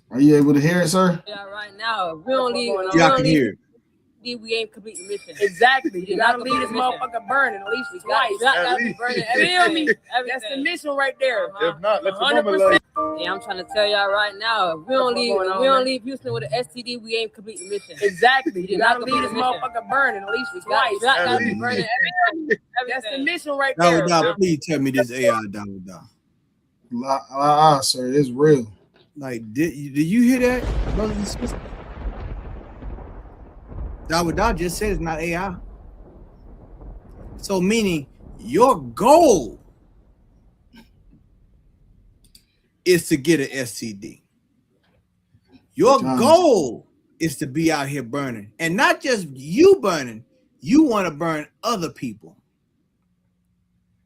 Are you able to hear it, sir? Yeah, right now. We don't leave. Yeah, I can hear it. We ain't complete the mission. Exactly. You gotta leave this motherfucker burning at least twice. Gotta be burning. Feel me? That's the mission right there. If not, let your mama love you. Yeah, I'm trying to tell y'all right now. If we don't leave Houston with an STD, we ain't complete the mission. Exactly. You gotta leave this motherfucker burning at least twice. Gotta be burning. That's the mission right there. Please tell me this AI down. Sir, it's real. Like, did you hear that, brothers and sisters? Dawada just said it's not AI. So meaning your goal is to get an STD. Your goal is to be out here burning. And not just you burning, you want to burn other people.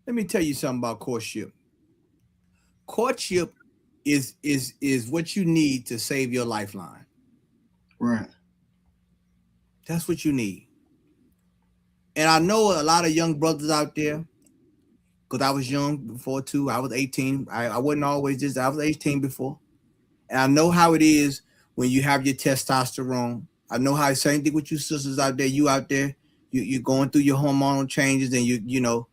Let me tell you something about courtship. Courtship is what you need to save your lifeline. Right. That's what you need. And I know a lot of young brothers out there, because I was young before too. I was 18. I wasn't always just, I was 18 before. And I know how it is when you have your testosterone. I know how it's same thing with you sisters out there. You out there, you're going through your hormonal changes, and you know,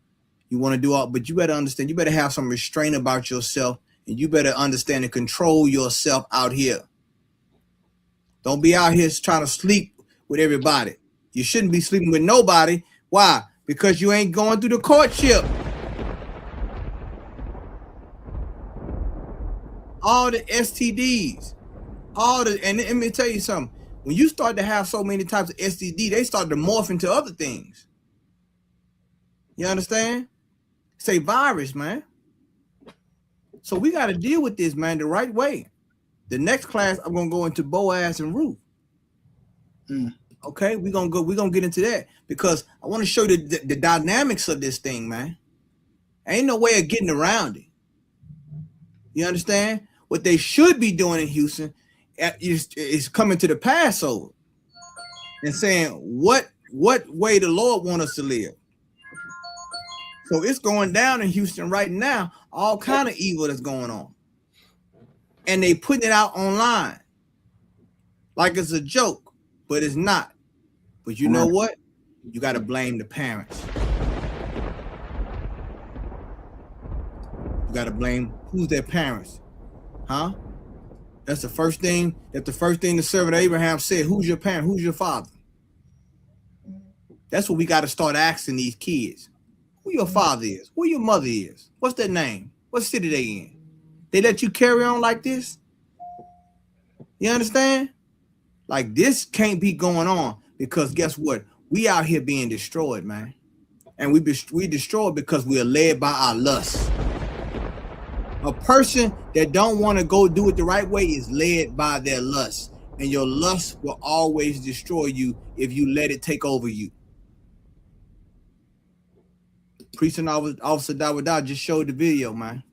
you want to do all, but you better understand, you better have some restraint about yourself, and you better understand and control yourself out here. Don't be out here trying to sleep with everybody. You shouldn't be sleeping with nobody. Why? Because you ain't going through the courtship. All the STDs, and let me tell you something. When you start to have so many types of STD, they start to morph into other things. You understand? Say virus, man. So we got to deal with this, man, the right way. The next class, I'm gonna go into Boaz and Ruth. Okay, we're gonna get into that because I want to show you the dynamics of this thing, man. Ain't no way of getting around it. You understand? What they should be doing in Houston is coming to the Passover and saying what way the Lord wants us to live. So it's going down in Houston right now, all kind of evil that's going on. And they putting it out online like it's a joke, but it's not. But you know what? You got to blame the parents. You got to blame who's their parents, huh? That's the first thing. That's the first thing the servant Abraham said. Who's your parent? Who's your father? That's what we got to start asking these kids. Who your father is? Who your mother is? What's their name? What city they in? They let you carry on like this? You understand? Like this can't be going on because guess what? We out here being destroyed, man. And we destroyed because we are led by our lust. A person that don't want to go do it the right way is led by their lust. And your lust will always destroy you if you let it take over you. Priest and Officer Dawadah just showed the video, man.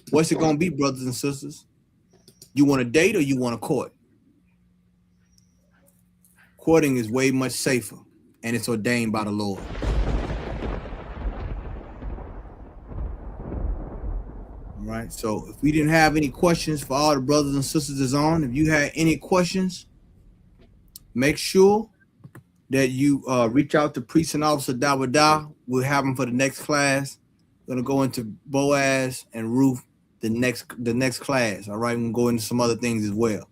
What's it going to be, brothers and sisters? You want to date or you want to court? Courting is way much safer, and it's ordained by the Lord. All right, so if we didn't have any questions for all the brothers and sisters that's on, if you had any questions, make sure that you reach out to Priest and Officer Dawadah. We'll have them for the next class. We're going to go into Boaz and Ruth the next class. All right, we're going to go into some other things as well.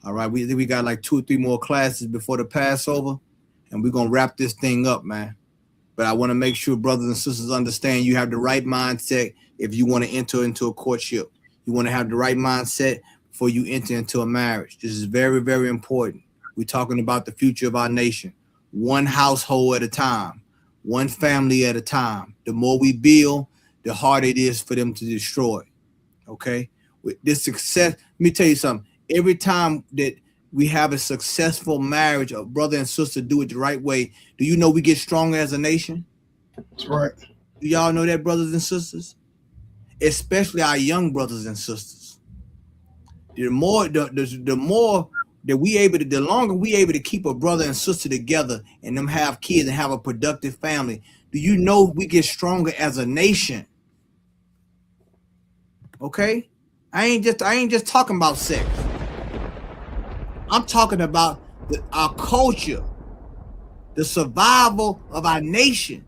All right, we got like 2 or 3 more classes before the Passover, and we're going to wrap this thing up, man. But I want to make sure brothers and sisters understand you have the right mindset if you want to enter into a courtship. You want to have the right mindset before you enter into a marriage. This is very, very important. We're talking about the future of our nation. One household at a time, one family at a time. The more we build, the harder it is for them to destroy. Okay? With this success, let me tell you something. Every time that we have a successful marriage, a brother and sister do it the right way, do you know we get stronger as a nation? That's right. Do y'all know that, brothers and sisters? Especially our young brothers and sisters. The more that we able to, the longer we able to keep a brother and sister together and them have kids and have a productive family, do you know we get stronger as a nation? Okay? I ain't just talking about sex. I'm talking about our culture, the survival of our nation,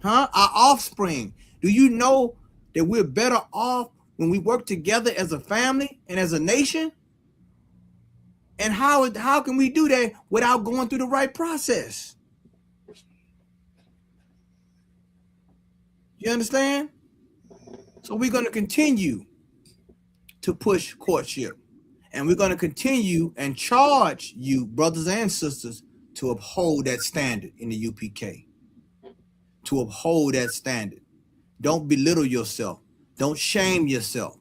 huh? Our offspring. Do you know that we're better off when we work together as a family and as a nation? And how can we do that without going through the right process? You understand? So we're going to continue to push courtship. And we're going to continue and charge you, brothers and sisters, to uphold that standard in the UPK. To uphold that standard. Don't belittle yourself. Don't shame yourself.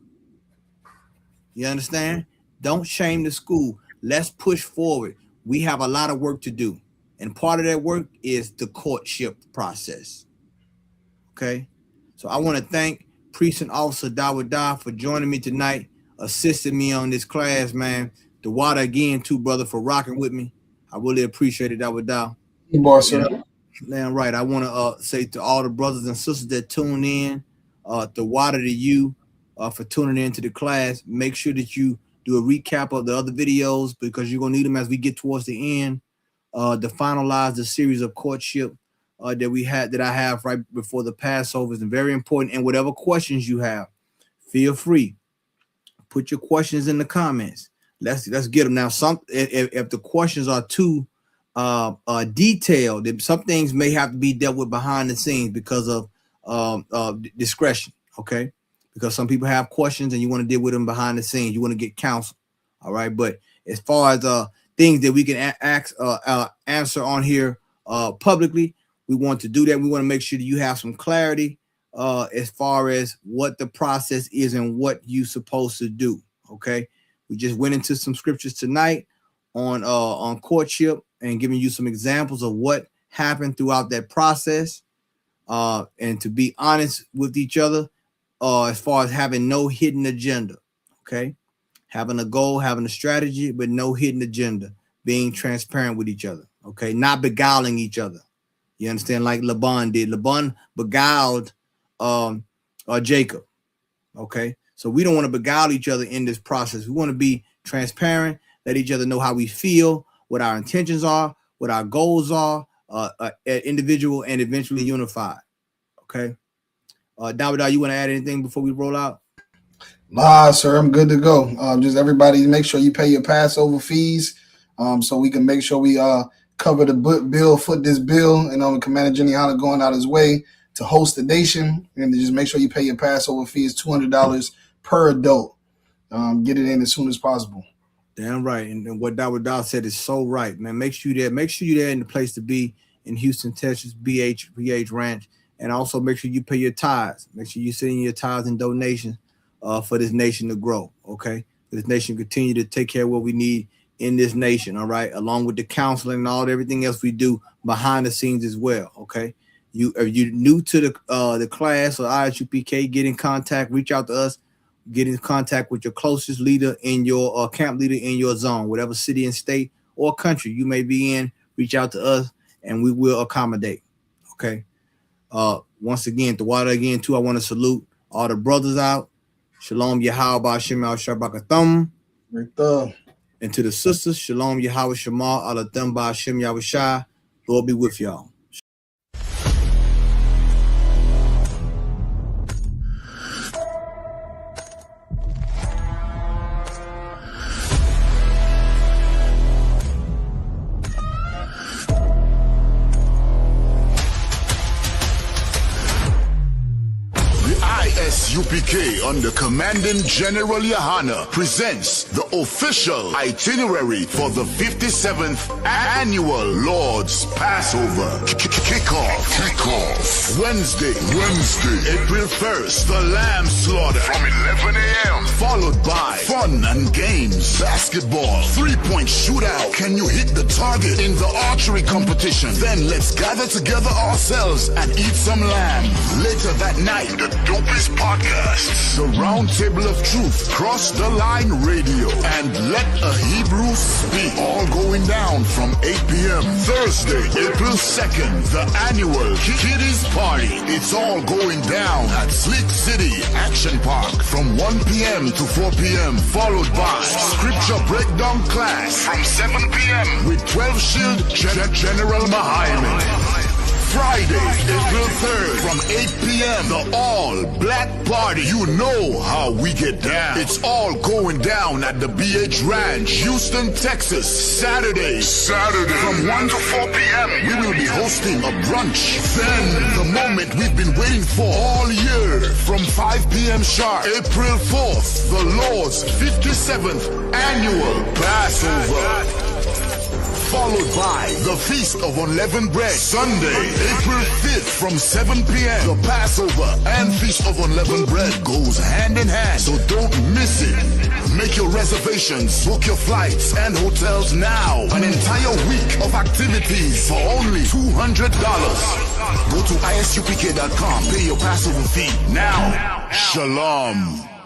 You understand? Don't shame the school. Let's push forward. We have a lot of work to do. And part of that work is the courtship process. Okay? So I want to thank Priest and Officer Dawadah for joining me tonight, assisting me on this class, man. The water again, too, brother, for rocking with me. I really appreciate it, Dawadah. Boss, sir. Damn right. I want to say to all the brothers and sisters that tune in, the water to you for tuning into the class. Make sure that you do a recap of the other videos because you're going to need them as we get towards the end to finalize the series of courtship that I have right before the Passover. Is very important. And whatever questions you have, feel free. Put your questions in the comments. Let's get them now. If the questions are too detailed, some things may have to be dealt with behind the scenes because of discretion. Okay, because some people have questions and you want to deal with them behind the scenes. You want to get counsel. All right, but as far as things that we can answer on here publicly, we want to do that. We want to make sure that you have some clarity as far as what the process is and what you're supposed to do. Okay, we just went into some scriptures tonight on courtship and giving you some examples of what happened throughout that process, and to be honest with each other. As far as having no hidden agenda, okay? Having a goal, having a strategy, but no hidden agenda, being transparent with each other, okay? Not beguiling each other. You understand? Like Laban did. Laban beguiled Jacob, okay? So we don't want to beguile each other in this process. We want to be transparent, let each other know how we feel, what our intentions are, what our goals are, individual and eventually unified, okay? Dawida, you want to add anything before we roll out? Nah, sir, I'm good to go. Just everybody make sure you pay your Passover fees so we can make sure we cover the bill, foot this bill, and Commander Jenny Hanna going out his way to host the nation. And just make sure you pay your Passover fees, $200 per adult. Get it in as soon as possible. Damn right. And what Dawida said is so right, man. Make sure you're there in the place to be in Houston, Texas, BH Ranch. And also make sure you pay your tithes. Make sure you send in your tithes and donations for this nation to grow, okay? This nation continue to take care of what we need in this nation, all right? Along with the counseling and everything else we do behind the scenes as well, okay? If you're new to the class or ISUPK, get in contact, reach out to us, get in contact with your closest leader in your camp leader in your zone, whatever city and state or country you may be in, reach out to us and we will accommodate, okay? Once again, the water again too. I want to salute all the brothers out. Shalom Yahweh Ba'Shem Al-Shabakathum. And to the sisters, Shalom Yahweh Shema Alatham Ba'Shem Yahushai. Lord be with y'all. UPK under Commanding General Yahana presents the official itinerary for the 57th Annual Lord's Passover. Kickoff. Wednesday, April 1st, the Lamb Slaughter from 11 a.m. Followed by fun and games, basketball, 3-point shootout. Can you hit the target in the archery competition? Then let's gather together ourselves and eat some lamb. Later that night, the dopest podcast, the Round Table of Truth, Cross the Line Radio, and Let a Hebrew Speak. All going down from 8 p.m. Thursday, April 2nd, the annual Kiddies Party. It's all going down at Slick City Action Park from 1 p.m. to 4 p.m. Followed by Scripture Breakdown class from 7 p.m. with 12 Shield General Mahayman. Friday, April 3rd from 8 p.m. the all-black party. You know how we get down. It's all going down at the BH Ranch, Houston, Texas. Saturday from 1 to 4 p.m. we will be hosting a brunch. Then the moment we've been waiting for all year from 5 p.m. sharp, April 4th, the Lord's 57th Annual Passover. Followed by the Feast of Unleavened Bread. Sunday, April 5th from 7 p.m. The Passover and Feast of Unleavened Bread goes hand in hand, so don't miss it. Make your reservations, book your flights and hotels now. An entire week of activities for only $200. Go to isupk.com, pay your Passover fee now. Shalom.